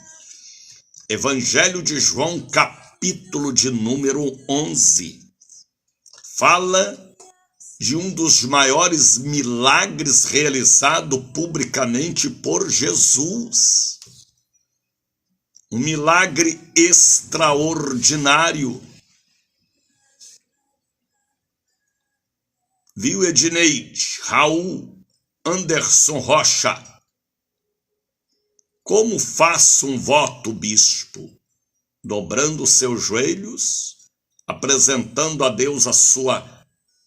Evangelho de João, capítulo de número 11. Fala de um dos maiores milagres realizado publicamente por Jesus. Um milagre extraordinário. Viu, Edneide, Raul, Anderson Rocha? Como faço um voto, bispo? Dobrando seus joelhos, apresentando a Deus a sua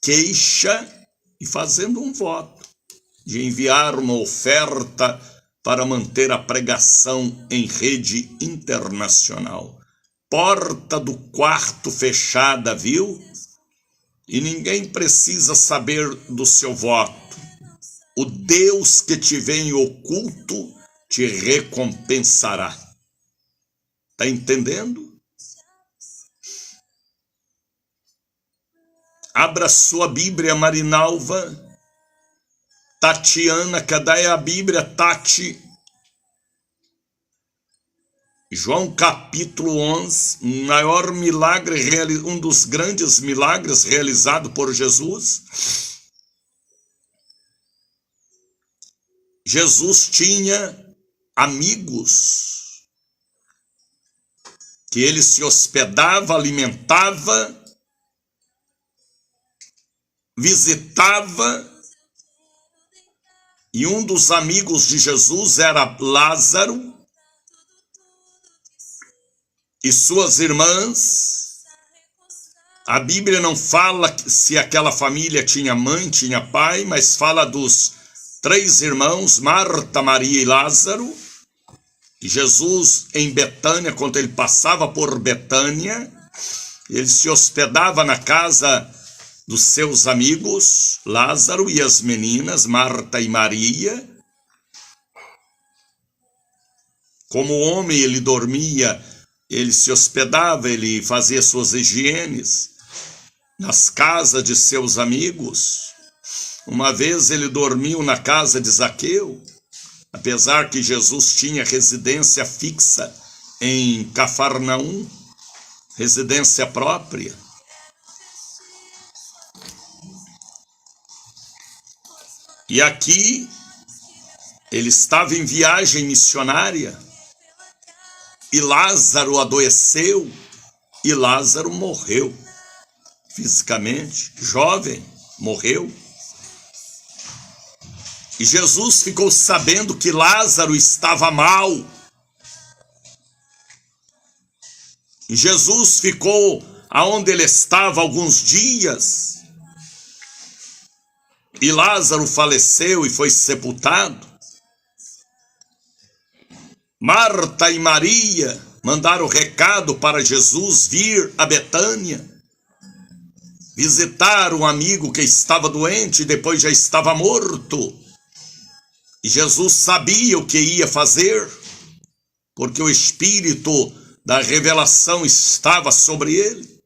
queixa e fazendo um voto de enviar uma oferta para manter a pregação em rede internacional. Porta do quarto fechada, viu? E ninguém precisa saber do seu voto. O Deus que te vê em oculto te recompensará. Tá entendendo? Abra sua Bíblia, Marinalva. Tatiana, cadê a Bíblia, Tati? João capítulo 11, maior milagre, um dos grandes milagres realizado por Jesus. Jesus tinha amigos que ele se hospedava, alimentava, visitava. E um dos amigos de Jesus era Lázaro e suas irmãs. A Bíblia não fala se aquela família tinha mãe, tinha pai, mas fala dos 3 irmãos, Marta, Maria e Lázaro. E Jesus em Betânia, quando ele passava por Betânia, ele se hospedava na casa dos seus amigos, Lázaro e as meninas, Marta e Maria. Como homem, ele dormia, ele se hospedava, ele fazia suas higienes nas casas de seus amigos. Uma vez ele dormiu na casa de Zaqueu, apesar que Jesus tinha residência fixa em Cafarnaum, residência própria. E aqui ele estava em viagem missionária e Lázaro adoeceu e Lázaro morreu fisicamente, jovem, morreu. E Jesus ficou sabendo que Lázaro estava mal. E Jesus ficou aonde ele estava alguns dias. E Lázaro faleceu e foi sepultado. Marta e Maria mandaram recado para Jesus vir a Betânia, visitar um amigo que estava doente e depois já estava morto. E Jesus sabia o que ia fazer, porque o Espírito da revelação estava sobre ele.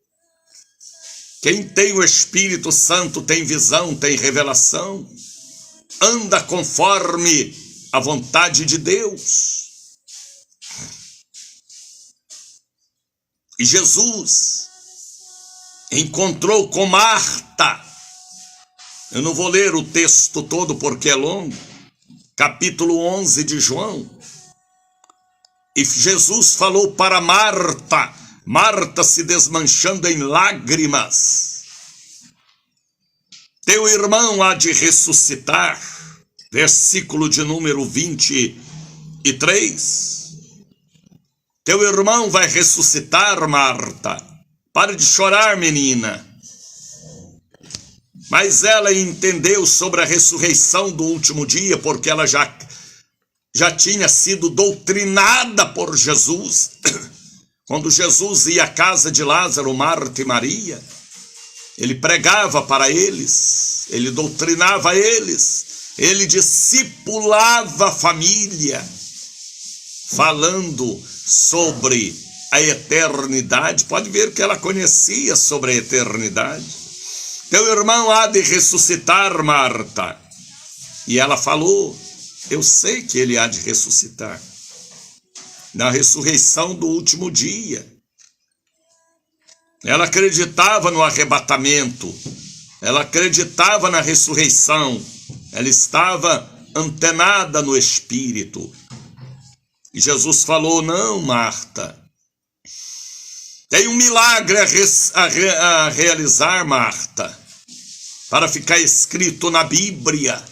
Quem tem o Espírito Santo tem visão, tem revelação, anda conforme a vontade de Deus. E Jesus encontrou com Marta. Eu não vou ler o texto todo porque é longo. Capítulo 11 de João. E Jesus falou para Marta, Marta se desmanchando em lágrimas: teu irmão há de ressuscitar. Versículo de número 23. Teu irmão vai ressuscitar, Marta. Pare de chorar, menina. Mas ela entendeu sobre a ressurreição do último dia, porque ela já tinha sido doutrinada por Jesus. Quando Jesus ia à casa de Lázaro, Marta e Maria, ele pregava para eles, ele doutrinava eles, ele discipulava a família, falando sobre a eternidade. Pode ver que ela conhecia sobre a eternidade. Teu irmão há de ressuscitar, Marta. E ela falou: eu sei que ele há de ressuscitar na ressurreição do último dia. Ela acreditava no arrebatamento, ela acreditava na ressurreição, ela estava antenada no Espírito. E Jesus falou: não, Marta, tem um milagre a realizar, Marta, para ficar escrito na Bíblia.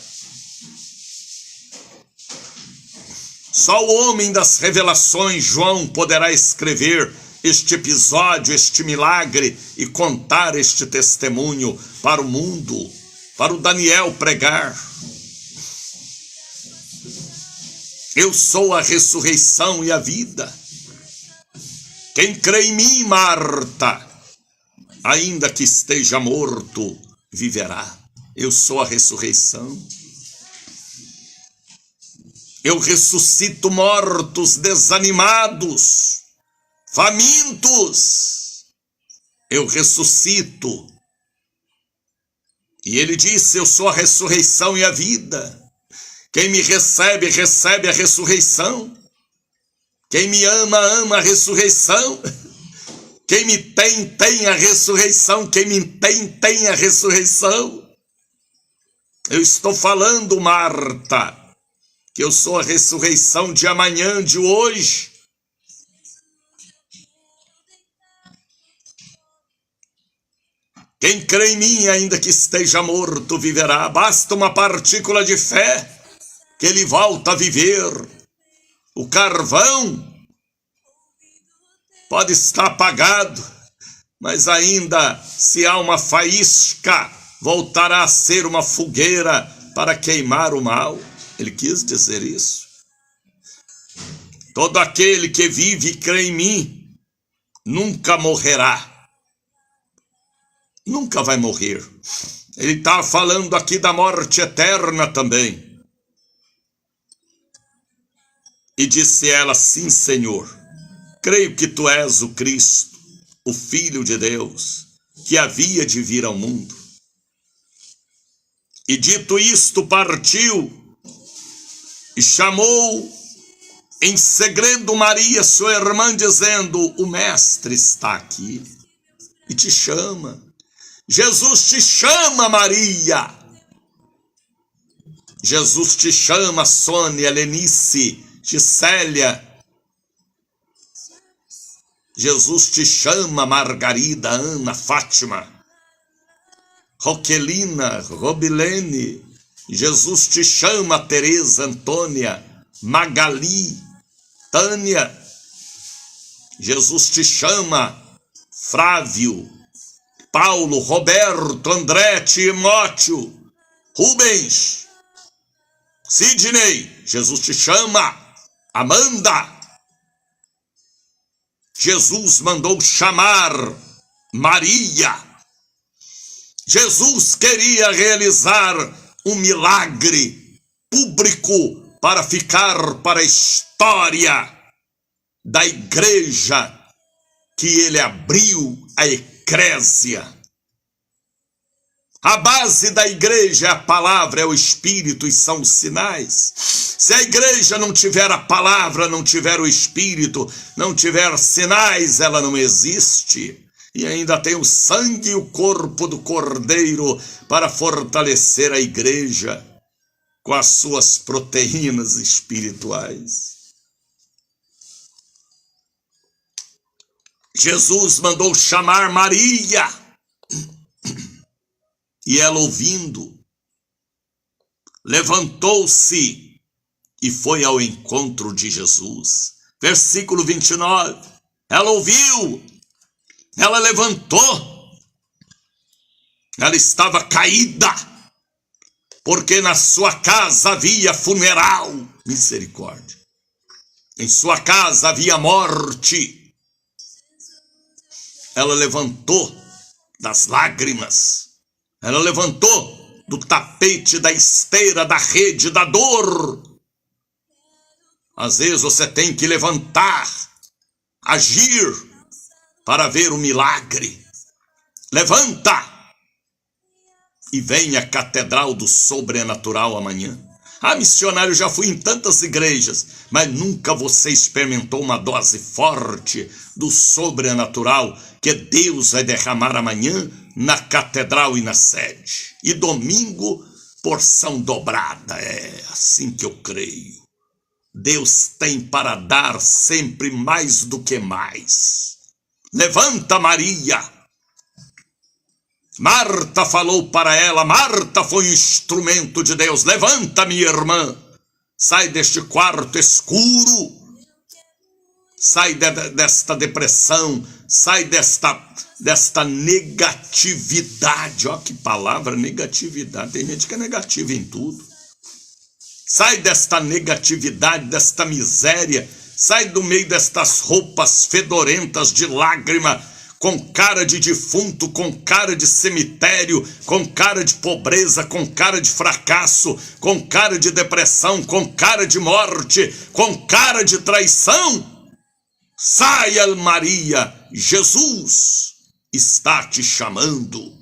Só o homem das revelações, João, poderá escrever este episódio, este milagre e contar este testemunho para o mundo, para o Daniel pregar. Eu sou a ressurreição e a vida. Quem crê em mim, Marta, ainda que esteja morto, viverá. Eu sou a ressurreição. Eu ressuscito mortos, desanimados, famintos. Eu ressuscito. E ele disse: eu sou a ressurreição e a vida. Quem me recebe, recebe a ressurreição. Quem me ama, ama a ressurreição. Quem me tem, tem a ressurreição. Quem me tem, tem a ressurreição. Eu estou falando, Marta, que eu sou a ressurreição de amanhã, de hoje. Quem crê em mim, ainda que esteja morto, viverá. Basta uma partícula de fé que ele volta a viver. O carvão pode estar apagado, mas ainda, se há uma faísca, voltará a ser uma fogueira para queimar o mal. Ele quis dizer isso. Todo aquele que vive e crê em mim nunca morrerá. Nunca vai morrer. Ele está falando aqui da morte eterna também. E disse ela: sim, Senhor, creio que tu és o Cristo, o Filho de Deus, que havia de vir ao mundo. E dito isto, partiu. E chamou em segredo Maria, sua irmã, dizendo: o mestre está aqui e te chama. Jesus te chama, Maria. Jesus te chama, Sônia, Lenice, Gisélia. Jesus te chama, Margarida, Ana, Fátima, Roquelina, Robilene. Jesus te chama, Teresa, Antônia, Magali, Tânia. Jesus te chama, Frávio, Paulo, Roberto, André, Timóteo, Rubens, Sidney. Jesus te chama, Amanda. Jesus mandou chamar Maria. Jesus queria realizar um milagre público para ficar para a história da igreja que ele abriu, a eclésia. A base da igreja é a palavra, é o Espírito e são os sinais. Se a igreja não tiver a palavra, não tiver o Espírito, não tiver sinais, ela não existe. E ainda tem o sangue e o corpo do Cordeiro para fortalecer a igreja com as suas proteínas espirituais. Jesus mandou chamar Maria. E ela, ouvindo, levantou-se e foi ao encontro de Jesus. Versículo 29. Ela ouviu, ela levantou, ela estava caída, porque na sua casa havia funeral. Misericórdia. Em sua casa havia morte. Ela levantou das lágrimas. Ela levantou do tapete, da esteira, da rede, da dor. Às vezes você tem que levantar, agir, para ver o milagre. Levanta e vem à Catedral do Sobrenatural amanhã. Ah, missionário, já fui em tantas igrejas, mas nunca você experimentou uma dose forte do sobrenatural que Deus vai derramar amanhã na catedral e na sede. E domingo, porção dobrada. É assim que eu creio. Deus tem para dar sempre mais do que mais. Levanta, Maria. Marta falou para ela, Marta foi um instrumento de Deus. Levanta, minha irmã, sai deste quarto escuro, sai desta depressão, sai desta negatividade. Ó, que palavra, negatividade. Tem gente que é negativa em tudo. Sai desta negatividade, desta miséria, sai do meio destas roupas fedorentas de lágrima, com cara de defunto, com cara de cemitério, com cara de pobreza, com cara de fracasso, com cara de depressão, com cara de morte, com cara de traição. Saia, Maria, Jesus está te chamando.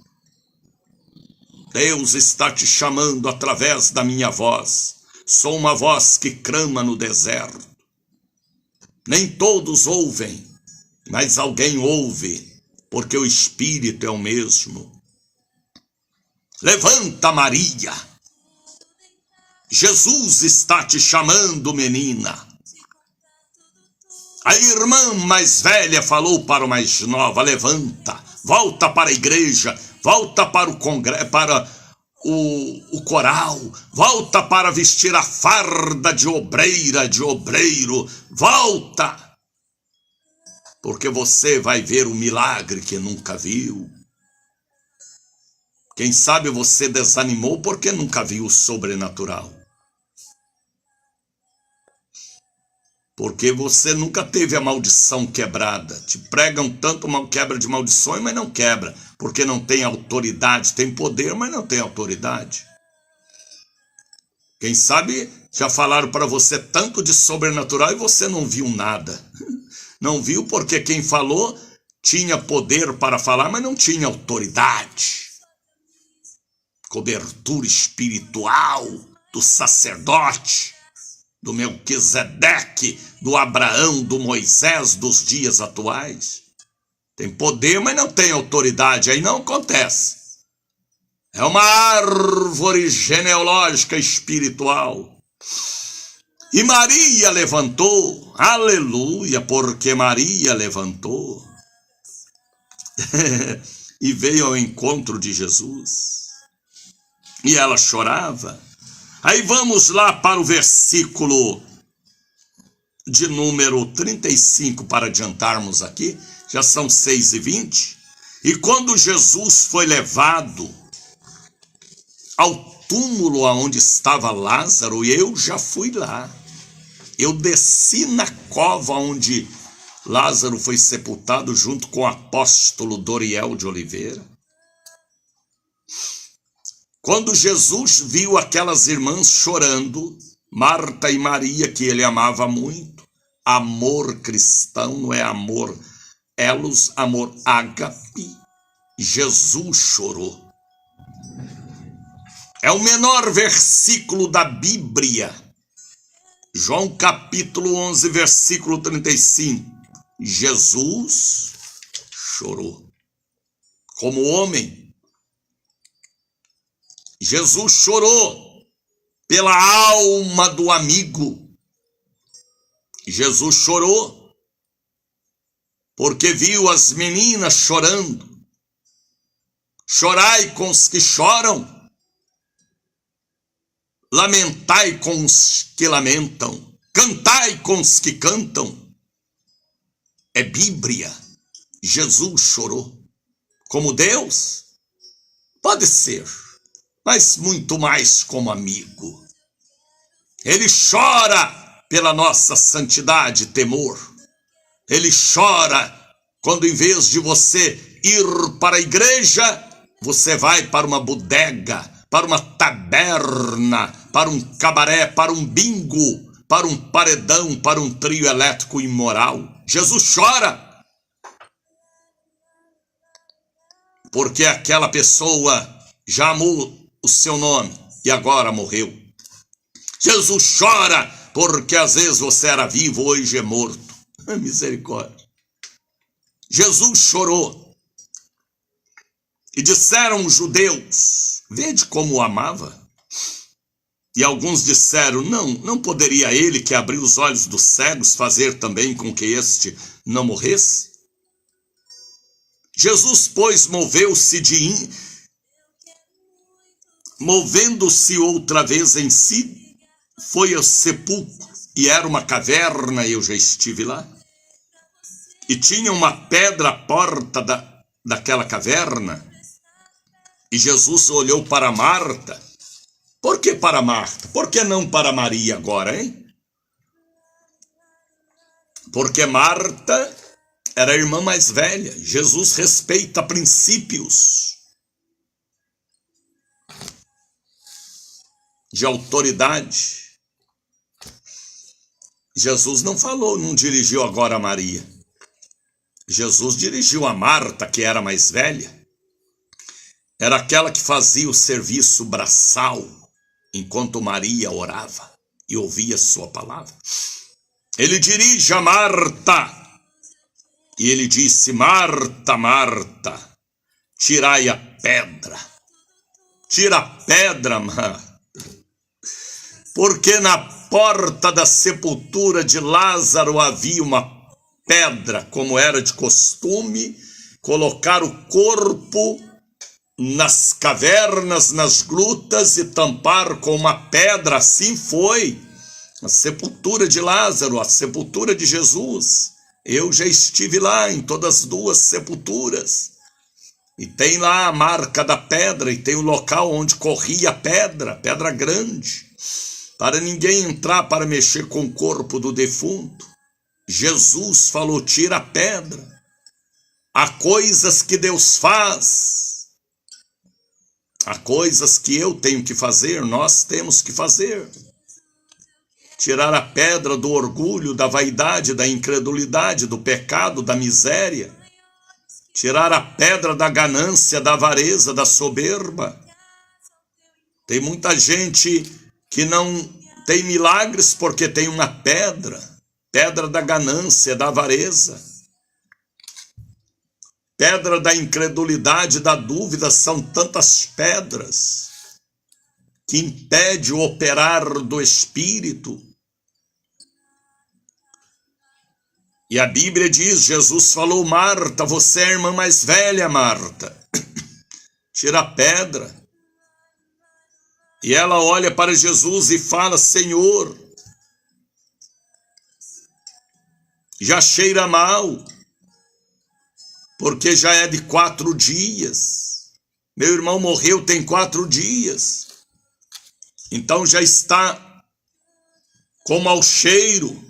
Deus está te chamando através da minha voz. Sou uma voz que clama no deserto. Nem todos ouvem, mas alguém ouve, porque o Espírito é o mesmo. Levanta, Maria. Jesus está te chamando, menina. A irmã mais velha falou para o mais nova, levanta, volta para a igreja, volta para o congresso, para o coral, volta para vestir a farda de obreira, de obreiro, volta. Porque você vai ver o milagre que nunca viu. Quem sabe você desanimou porque nunca viu o sobrenatural. Porque você nunca teve a maldição quebrada. Te pregam tanto uma quebra de maldições, mas não quebra. Porque não tem autoridade, tem poder, mas não tem autoridade. Quem sabe já falaram para você tanto de sobrenatural e você não viu nada. Não viu porque quem falou tinha poder para falar, mas não tinha autoridade. Cobertura espiritual do sacerdote. do Melquisedeque, do Abraão, do Moisés, dos dias atuais. Tem poder, mas não tem autoridade, aí não acontece. É uma árvore genealógica espiritual. E Maria levantou, aleluia, porque Maria levantou e veio ao encontro de Jesus. E ela chorava. Aí vamos lá para o versículo de número 35, para adiantarmos aqui, já são 6h20. E quando Jesus foi levado ao túmulo onde estava Lázaro, eu já fui lá. Eu desci na cova onde Lázaro foi sepultado junto com o apóstolo Doriel de Oliveira. Quando Jesus viu aquelas irmãs chorando, Marta e Maria, que ele amava muito, amor cristão, não é amor elos, amor ágape, Jesus chorou. É o menor versículo da Bíblia. João capítulo 11, versículo 35. Jesus chorou. Como homem, Jesus chorou pela alma do amigo. Jesus chorou porque viu as meninas chorando. Chorai com os que choram, lamentai com os que lamentam, cantai com os que cantam. É Bíblia. Jesus chorou. Como Deus? Pode ser, mas muito mais como amigo. Ele chora pela nossa santidade e temor. Ele chora quando, em vez de você ir para a igreja, você vai para uma bodega, para uma taberna, para um cabaré, para um bingo, para um paredão, para um trio elétrico imoral. Jesus chora porque aquela pessoa já amou o seu nome e agora morreu. Jesus chora porque às vezes você era vivo, hoje é morto. Misericórdia. Jesus chorou. E disseram os judeus, vede como o amava. E alguns disseram, não poderia ele que abriu os olhos dos cegos fazer também com que este não morresse? Jesus, pois, movendo-se outra vez em si, foi ao sepulcro, e era uma caverna, eu já estive lá, e tinha uma pedra à porta daquela caverna, e Jesus olhou para Marta. Por que para Marta? Por que não para Maria agora, hein? Porque Marta era a irmã mais velha. Jesus respeita princípios de autoridade. Jesus não falou, não dirigiu agora a Maria. Jesus dirigiu a Marta, que era mais velha. Era aquela que fazia o serviço braçal, enquanto Maria orava e ouvia sua palavra. Ele dirige a Marta. E ele disse, Marta, Marta, tirai a pedra. Tira a pedra, Marta. Porque na porta da sepultura de Lázaro havia uma pedra, como era de costume, colocar o corpo nas cavernas, nas grutas e tampar com uma pedra. Assim foi a sepultura de Lázaro, a sepultura de Jesus. Eu já estive lá em todas as duas sepulturas. E tem lá a marca da pedra, e tem o local onde corria a pedra grande, para ninguém entrar para mexer com o corpo do defunto. Jesus falou, tira a pedra. Há coisas que Deus faz, há coisas que eu tenho que fazer, nós temos que fazer. Tirar a pedra do orgulho, da vaidade, da incredulidade, do pecado, da miséria. Tirar a pedra da ganância, da avareza, da soberba. Tem muita gente que não tem milagres porque tem uma pedra da ganância, da avareza, pedra da incredulidade, da dúvida. São tantas pedras que impede o operar do Espírito. E a Bíblia diz, Jesus falou: Marta, você é a irmã mais velha, Marta. Tira a pedra. E ela olha para Jesus e fala: Senhor, já cheira mal, porque já é de 4 dias. Meu irmão morreu tem 4 dias. Então já está com mau cheiro.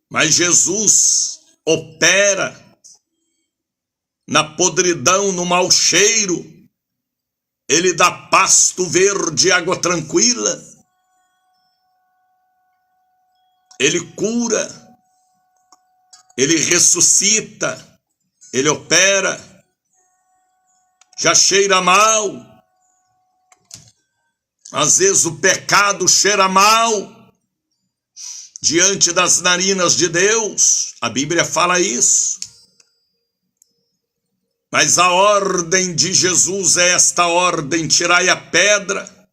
Mas Jesus opera na podridão, no mau cheiro. Ele dá pasto verde, água tranquila. Ele cura. Ele ressuscita. Ele opera. Já cheira mal. Às vezes o pecado cheira mal diante das narinas de Deus. A Bíblia fala isso. Mas a ordem de Jesus é esta ordem: tirai a pedra.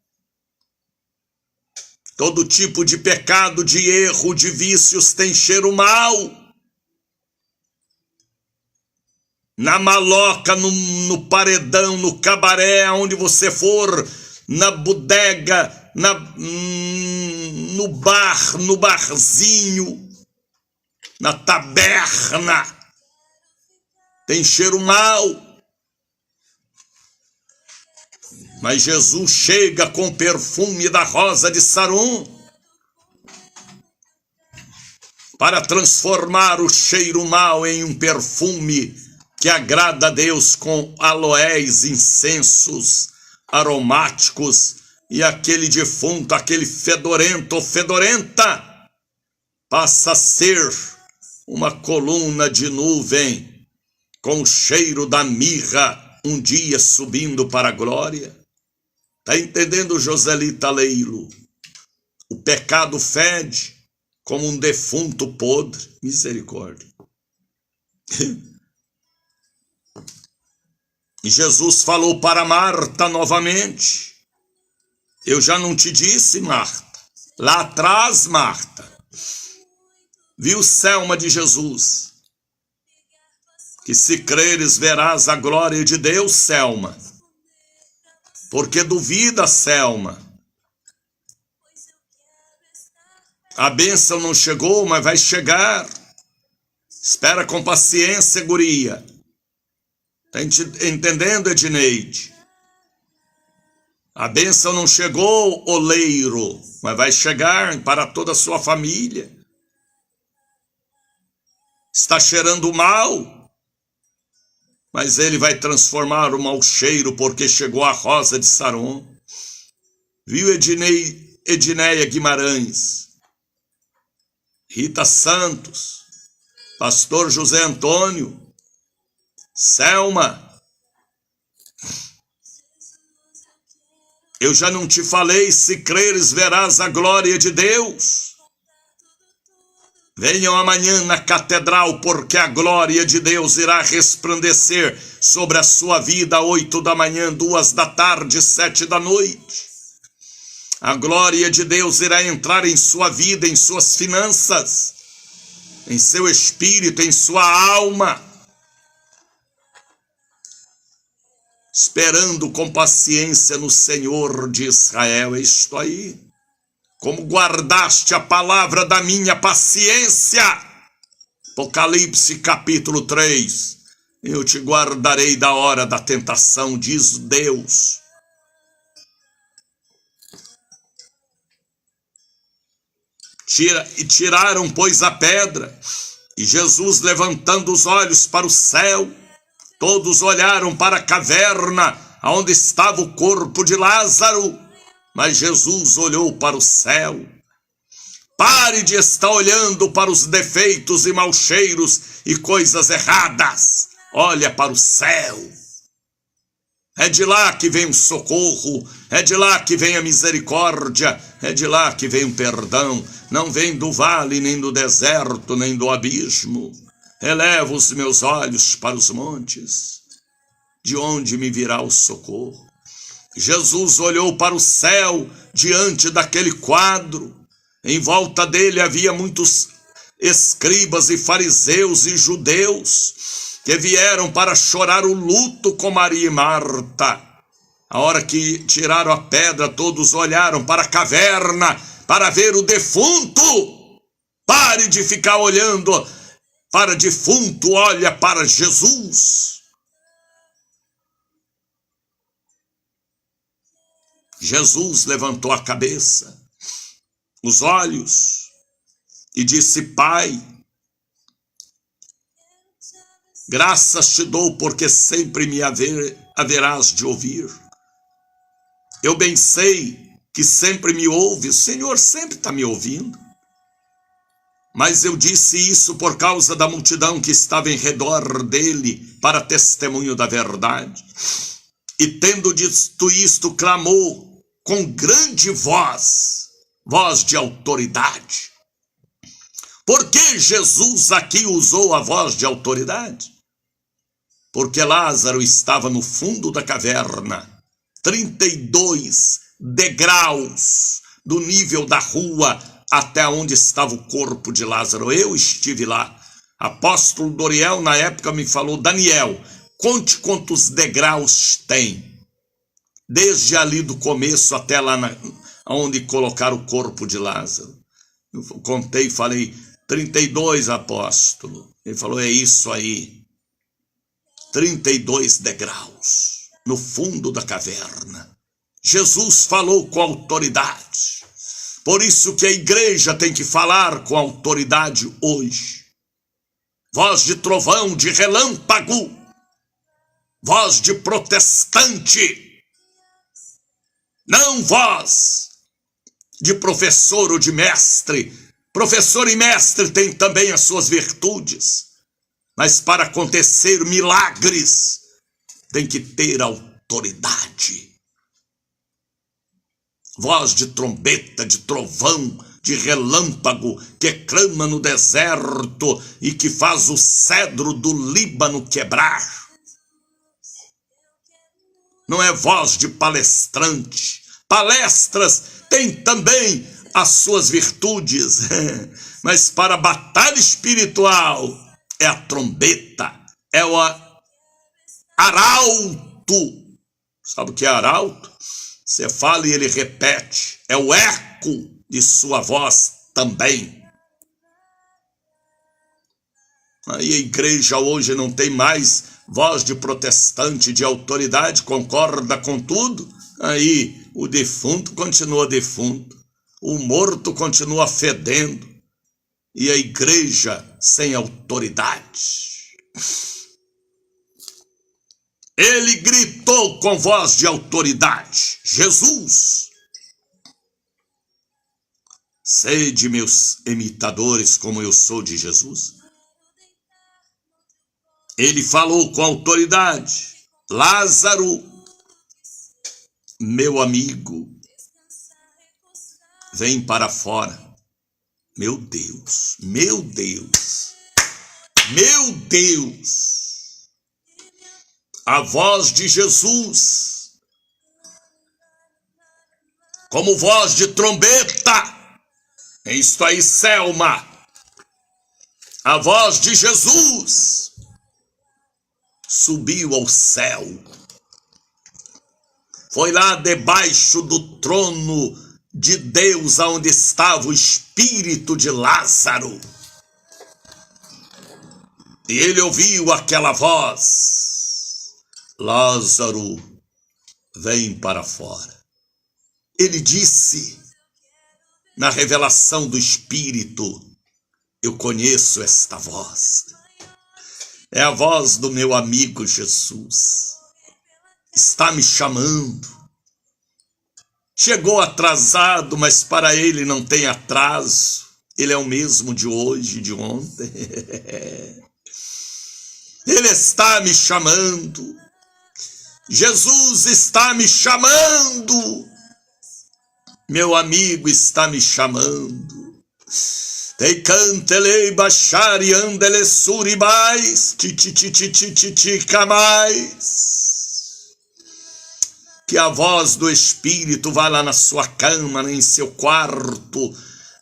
Todo tipo de pecado, de erro, de vícios tem cheiro mal. Na maloca, no paredão, no cabaré, aonde você for, na bodega, no bar, no barzinho, na taberna, tem cheiro mal. Mas Jesus chega com o perfume da rosa de Saron para transformar o cheiro mal em um perfume que agrada a Deus, com aloés, incensos aromáticos, e aquele defunto, aquele fedorento ou fedorenta, passa a ser uma coluna de nuvem com o cheiro da mirra, um dia subindo para a glória. Está entendendo, Joselita Leilo? O pecado fede como um defunto podre. Misericórdia. E Jesus falou para Marta novamente: eu já não te disse, Marta? Lá atrás, Marta, viu Selma de Jesus, que se creres verás a glória de Deus, Selma. Porque duvida, Selma? A bênção não chegou, mas vai chegar. Espera com paciência, guria. Tá entendendo, Edneide? A bênção não chegou, oleiro, mas vai chegar para toda a sua família. Está cheirando mal, mas ele vai transformar o mau cheiro, porque chegou a rosa de Saron. Viu, Edneia Guimarães, Rita Santos, Pastor José Antônio, Selma, eu já não te falei, se creres verás a glória de Deus? Venham amanhã na catedral, porque a glória de Deus irá resplandecer sobre a sua vida, 8 da manhã, 2 da tarde, 7 da noite. A glória de Deus irá entrar em sua vida, em suas finanças, em seu espírito, em sua alma. Esperando com paciência no Senhor de Israel. Estou aí. Como guardaste a palavra da minha paciência. Apocalipse capítulo 3. Eu te guardarei da hora da tentação, diz Deus. Tiraram, pois, a pedra, e Jesus, levantando os olhos para o céu, todos olharam para a caverna onde estava o corpo de Lázaro. Mas Jesus olhou para o céu. Pare de estar olhando para os defeitos e maus cheiros e coisas erradas. Olha para o céu. É de lá que vem o socorro, é de lá que vem a misericórdia, é de lá que vem o perdão. Não vem do vale, nem do deserto, nem do abismo. Elevo os meus olhos para os montes. De onde me virá o socorro? Jesus olhou para o céu diante daquele quadro. Em volta dele havia muitos escribas e fariseus e judeus que vieram para chorar o luto com Maria e Marta. A hora que tiraram a pedra, todos olharam para a caverna para ver o defunto. Pare de ficar olhando para defunto, olha para Jesus. Jesus levantou a cabeça, os olhos, e disse: Pai, graças te dou, porque sempre me haverás de ouvir. Eu bem sei que sempre me ouve, o Senhor sempre está me ouvindo. Mas eu disse isso por causa da multidão que estava em redor dele, para testemunho da verdade. E tendo dito isto, clamou com grande voz, voz de autoridade. Por que Jesus aqui usou a voz de autoridade? Porque Lázaro estava no fundo da caverna, 32 degraus do nível da rua até onde estava o corpo de Lázaro. Eu estive lá. Apóstolo Doriel, na época, me falou: Daniel, conte quantos degraus tem, desde ali do começo até lá onde colocaram o corpo de Lázaro. Eu contei e falei: 32, apóstolo. Ele falou: é isso aí. 32 degraus no fundo da caverna. Jesus falou com autoridade. Por isso que a igreja tem que falar com autoridade hoje. Voz de trovão, de relâmpago, voz de protestante, não voz de professor ou de mestre. Professor e mestre têm também as suas virtudes, mas para acontecer milagres tem que ter autoridade. Voz de trombeta, de trovão, de relâmpago, que clama no deserto e que faz o cedro do Líbano quebrar. Não é voz de palestrante. Palestras têm também as suas virtudes, mas para a batalha espiritual é a trombeta, é o arauto. Sabe o que é arauto? Você fala e ele repete, é o eco de sua voz também. Aí a igreja hoje não tem mais voz de protestante, de autoridade, concorda com tudo. Aí o defunto continua defunto, o morto continua fedendo, e a igreja sem autoridade. Ele gritou com voz de autoridade: Jesus, sede meus imitadores como eu sou de Jesus. Ele falou com autoridade: Lázaro, meu amigo, vem para fora. Meu Deus, meu Deus, meu Deus. A voz de Jesus, como voz de trombeta. É isso aí, Selma. A voz de Jesus subiu ao céu. Foi lá debaixo do trono de Deus, aonde estava o espírito de Lázaro. E ele ouviu aquela voz: Lázaro, vem para fora. Ele disse, na revelação do Espírito: eu conheço esta voz. É a voz do meu amigo Jesus. Está me chamando. Chegou atrasado, mas para ele não tem atraso. Ele é o mesmo de hoje, de ontem. Ele está me chamando. Jesus está me chamando. Meu amigo está me chamando. Te cantelei baixari andele suribais, camais. Que a voz do Espírito vá lá na sua cama, em seu quarto,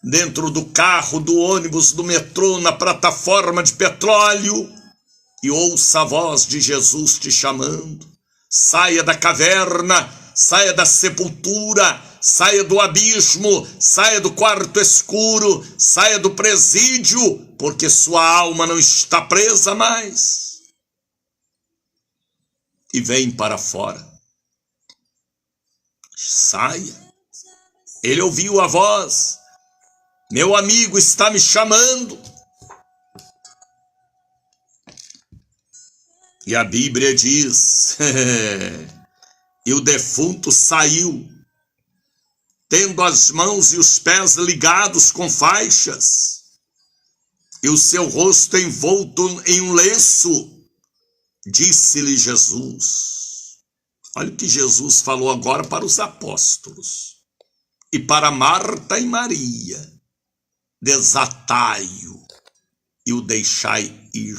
dentro do carro, do ônibus, do metrô, na plataforma de petróleo, e ouça a voz de Jesus te chamando. Saia da caverna, saia da sepultura, saia do abismo, saia do quarto escuro, saia do presídio, porque sua alma não está presa mais. E vem para fora. Saia. Ele ouviu a voz. Meu amigo está me chamando. E a Bíblia diz, e o defunto saiu, tendo as mãos e os pés ligados com faixas, e o seu rosto envolto em um lenço. Disse-lhe Jesus. Olha o que Jesus falou agora para os apóstolos e para Marta e Maria. Desatai-o e o deixai ir.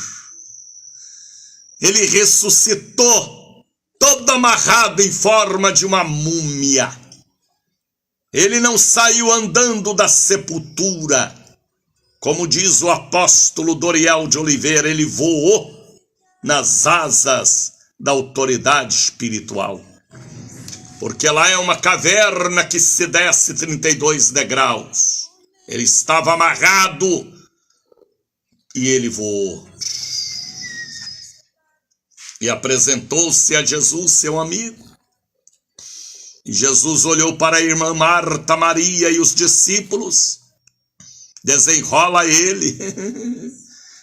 Ele ressuscitou, todo amarrado em forma de uma múmia. Ele não saiu andando da sepultura. Como diz o apóstolo Doriel de Oliveira, ele voou nas asas da autoridade espiritual. Porque lá é uma caverna que se desce 32 degraus. Ele estava amarrado e ele voou. E apresentou-se a Jesus, seu amigo. E Jesus olhou para a irmã Marta, Maria e os discípulos. Desenrola ele.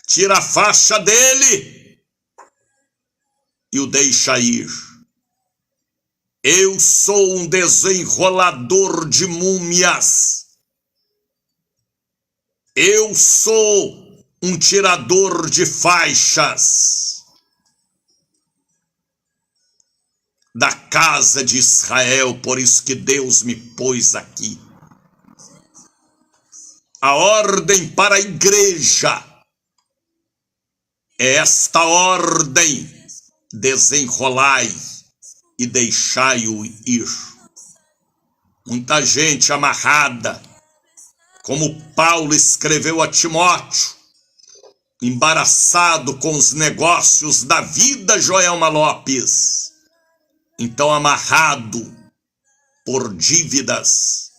Tira a faixa dele. E o deixa ir. Eu sou um desenrolador de múmias. Eu sou um tirador de faixas da casa de Israel, por isso que Deus me pôs aqui. A ordem para a igreja é esta ordem: desenrolai e deixai-o ir. Muita gente amarrada, como Paulo escreveu a Timóteo, embaraçado com os negócios da vida, Joelma Lopes. Então amarrado por dívidas,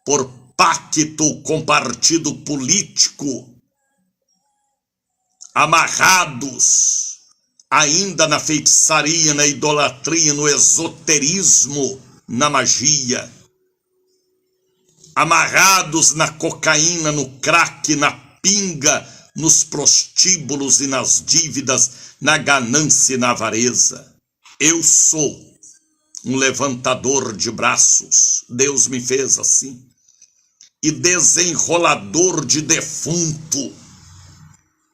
por pacto com partido político, amarrados ainda na feitiçaria, na idolatria, no esoterismo, na magia, amarrados na cocaína, no crack, na pinga, nos prostíbulos e nas dívidas, na ganância e na avareza. Eu sou um levantador de braços, Deus me fez assim, e desenrolador de defunto,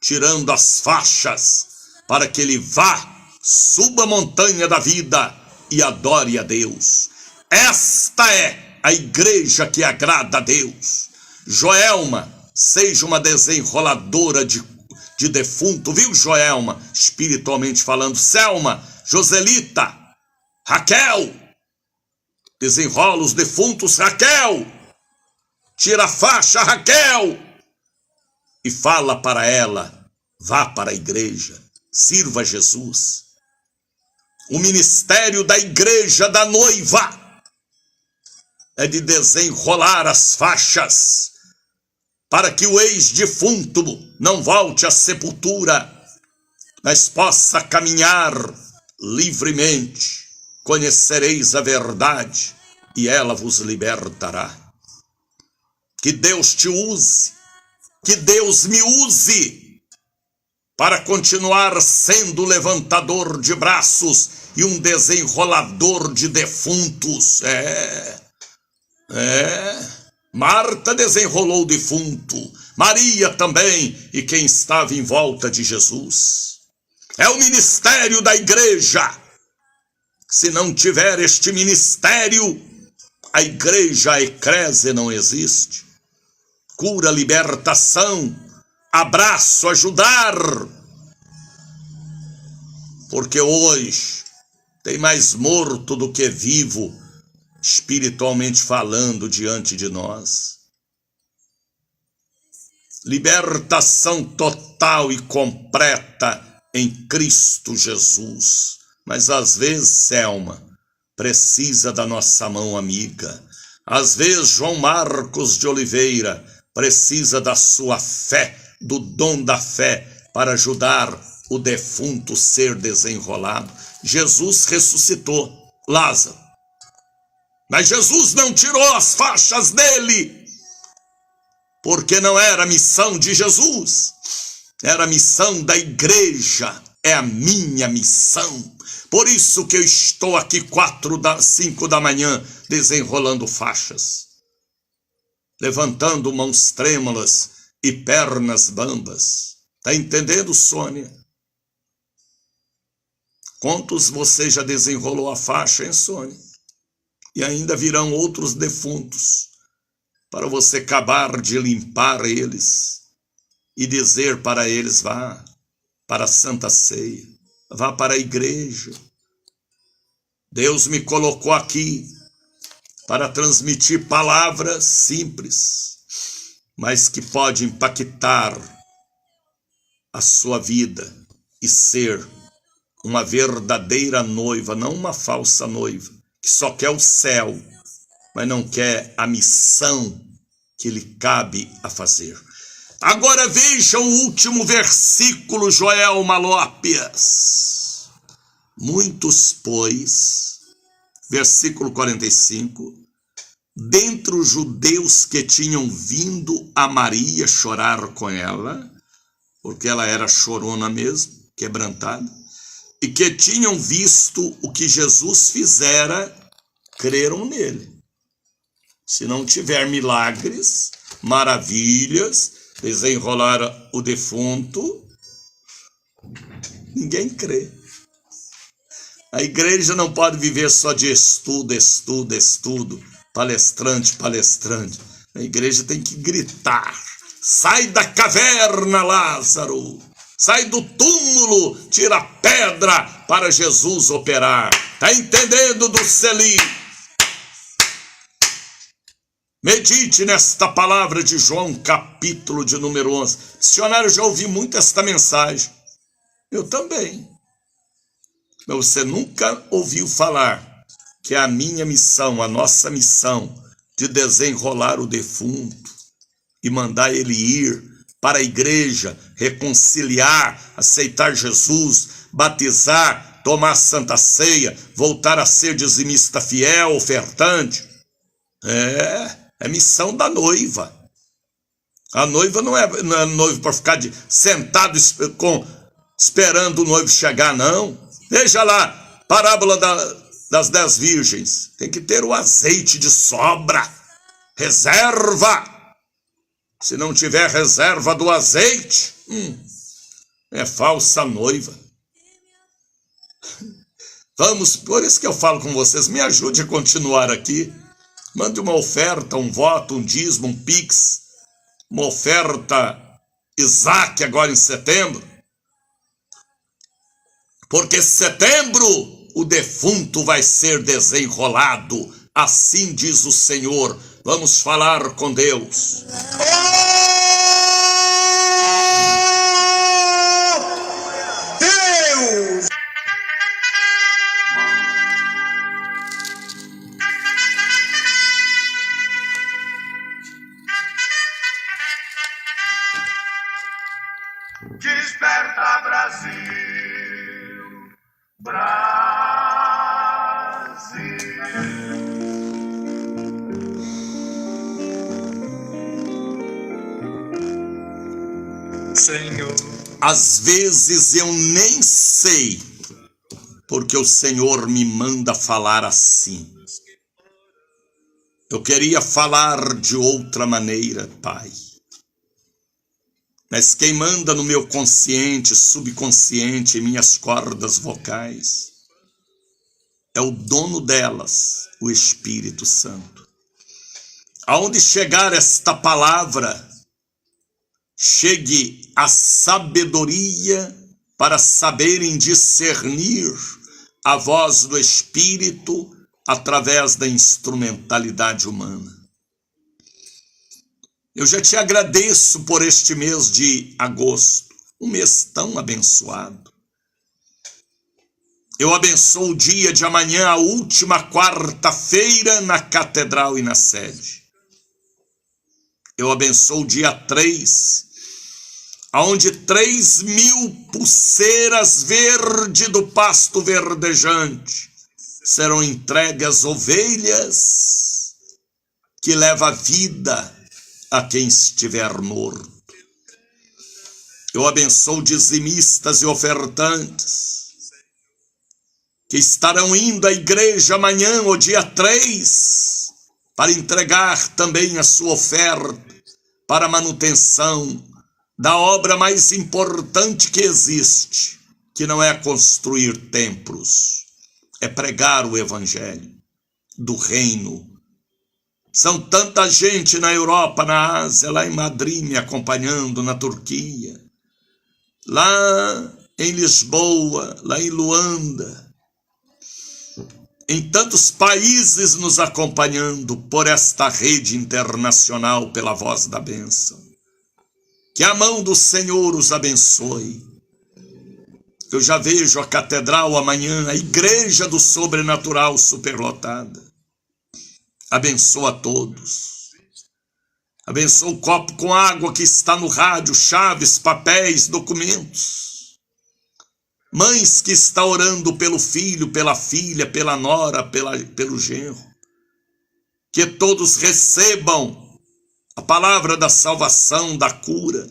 tirando as faixas para que ele vá, suba a montanha da vida e adore a Deus. Esta é a igreja que agrada a Deus. Joelma, seja uma desenroladora de defunto, viu, Joelma? Espiritualmente falando. Selma, Joselita, Raquel, desenrola os defuntos. Raquel, tira a faixa, Raquel, e fala para ela: vá para a igreja, sirva a Jesus. O ministério da igreja da noiva é de desenrolar as faixas para que o ex-defunto não volte à sepultura, mas possa caminhar livremente. Conhecereis a verdade e ela vos libertará. Que Deus te use, que Deus me use para continuar sendo levantador de braços e um desenrolador de defuntos. Marta desenrolou o defunto, Maria também, e quem estava em volta de Jesus. É o ministério da igreja Se não tiver este ministério, a igreja, a eclésia não existe. Cura, libertação, abraço, ajudar. Porque hoje tem mais morto do que vivo, espiritualmente falando, diante de nós. Libertação total e completa em Cristo Jesus. Mas às vezes, Selma, precisa da nossa mão amiga. Às vezes, João Marcos de Oliveira precisa da sua fé, do dom da fé, para ajudar o defunto ser desenrolado. Jesus ressuscitou Lázaro, mas Jesus não tirou as faixas dele, porque não era a missão de Jesus, era a missão da igreja, é a minha missão. Por isso que eu estou aqui 5 da manhã desenrolando faixas, levantando mãos trêmulas e pernas bambas. Tá entendendo, Sônia? Quantos você já desenrolou a faixa, hein, Sônia? E ainda virão outros defuntos para você acabar de limpar eles e dizer para eles: vá para a Santa Ceia, vá para a igreja. Deus me colocou aqui para transmitir palavras simples, mas que pode impactar a sua vida e ser uma verdadeira noiva, não uma falsa noiva, que só quer o céu, mas não quer a missão que lhe cabe a fazer. Agora veja o último versículo, Joelma Lopes. Muitos, pois, versículo 45, dentre os judeus que tinham vindo a Maria chorar com ela, porque ela era chorona mesmo, quebrantada, e que tinham visto o que Jesus fizera, creram nele. Se não tiver milagres, maravilhas, desenrolar o defunto, ninguém crê. A igreja não pode viver só de estudo, palestrante. A igreja tem que gritar: sai da caverna, Lázaro! Sai do túmulo, tira a pedra para Jesus operar. Tá entendendo, Dulceli? Medite nesta palavra de João, capítulo de número 11. Missionário, já ouvi muito esta mensagem. Eu também. Mas você nunca ouviu falar que a minha missão, a nossa missão, de desenrolar o defunto e mandar ele ir para a igreja, reconciliar, aceitar Jesus, batizar, tomar Santa Ceia, voltar a ser dizimista fiel, ofertante. É missão da noiva. A noiva não é noiva para ficar sentado esperando o noivo chegar, não. Veja lá, parábola das 10 virgens. Tem que ter o azeite de sobra, reserva. Se não tiver reserva do azeite, é falsa noiva. Vamos, por isso que eu falo com vocês, me ajude a continuar aqui. Mande uma oferta, um voto, um dízimo, um pix, uma oferta Isaac agora em setembro. Porque setembro o defunto vai ser desenrolado, assim diz o Senhor. Vamos falar com Deus. Deus! Desperta, Brasil! Senhor. Às vezes eu nem sei, porque o Senhor me manda falar assim. Eu queria falar de outra maneira, Pai. Mas quem manda no meu consciente, subconsciente, em minhas cordas vocais, é o dono delas, o Espírito Santo. Aonde chegar esta palavra, chegue a sabedoria para saberem discernir a voz do Espírito através da instrumentalidade humana. Eu já te agradeço por este mês de agosto, um mês tão abençoado. Eu abençoo o dia de amanhã, a última quarta-feira, na catedral e na sede. Eu abençoo o dia 3, onde 3.000 pulseiras verde do pasto verdejante serão entregues às ovelhas que leva a vida a quem estiver morto. Eu abençoo dizimistas e ofertantes que estarão indo à igreja amanhã, o dia 3, para entregar também a sua oferta para a manutenção da obra mais importante que existe, que não é construir templos, é pregar o evangelho do reino. São tanta gente na Europa, na Ásia, lá em Madrid me acompanhando, na Turquia, lá em Lisboa, lá em Luanda, em tantos países nos acompanhando por esta rede internacional pela voz da bênção. Que a mão do Senhor os abençoe. Eu já vejo a catedral amanhã, a igreja do sobrenatural superlotada. Abençoa a todos. Abençoa o copo com água que está no rádio, chaves, papéis, documentos. Mães que estão orando pelo filho, pela filha, pela nora, pelo genro. Que todos recebam a palavra da salvação, da cura.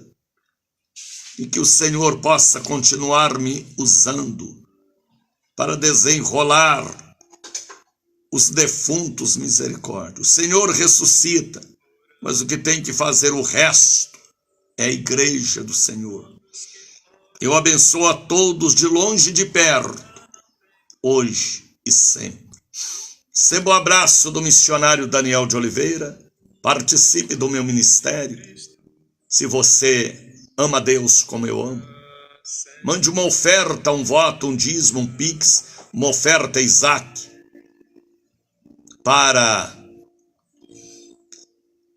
E que o Senhor possa continuar me usando para desenrolar os defuntos, misericórdia. O Senhor ressuscita, mas o que tem que fazer o resto é a igreja do Senhor. Eu abençoo a todos de longe e de perto, hoje e sempre. Receba o abraço do missionário Daniel de Oliveira, participe do meu ministério. Se você ama Deus como eu amo, mande uma oferta, um voto, um dízimo, um pix, uma oferta Isaac, para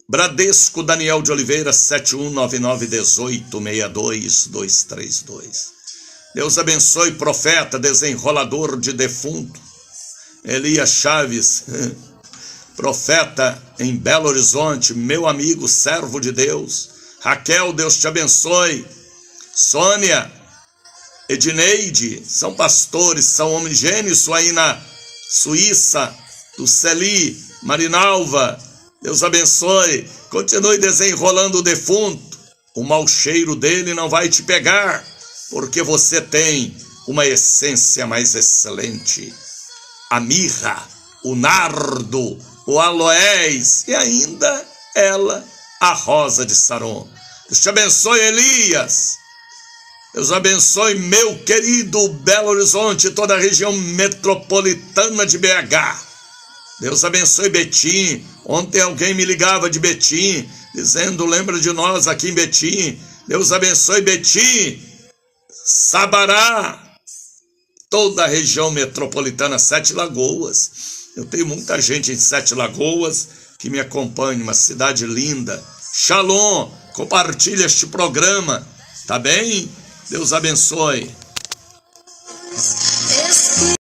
Bradesco Daniel de Oliveira 7199186232. Deus abençoe, profeta, desenrolador de defunto, Elias Chaves, profeta em Belo Horizonte, meu amigo, servo de Deus. Raquel, Deus te abençoe. Sônia, Edneide, são pastores, são homogêneos aí na Suíça, do Celi, Marinalva, Deus abençoe. Continue desenrolando o defunto. O mau cheiro dele não vai te pegar, porque você tem uma essência mais excelente. A mirra, o nardo, o aloés e ainda ela, a rosa de Saron. Deus te abençoe, Elias. Deus abençoe, meu querido Belo Horizonte, toda a região metropolitana de BH. Deus abençoe Betim. Ontem alguém me ligava de Betim, dizendo, lembra de nós aqui em Betim. Deus abençoe Betim, Sabará, toda a região metropolitana, 7 Lagoas. Eu tenho muita gente em 7 Lagoas que me acompanha, uma cidade linda. Shalom, compartilha este programa, tá bem? Deus abençoe.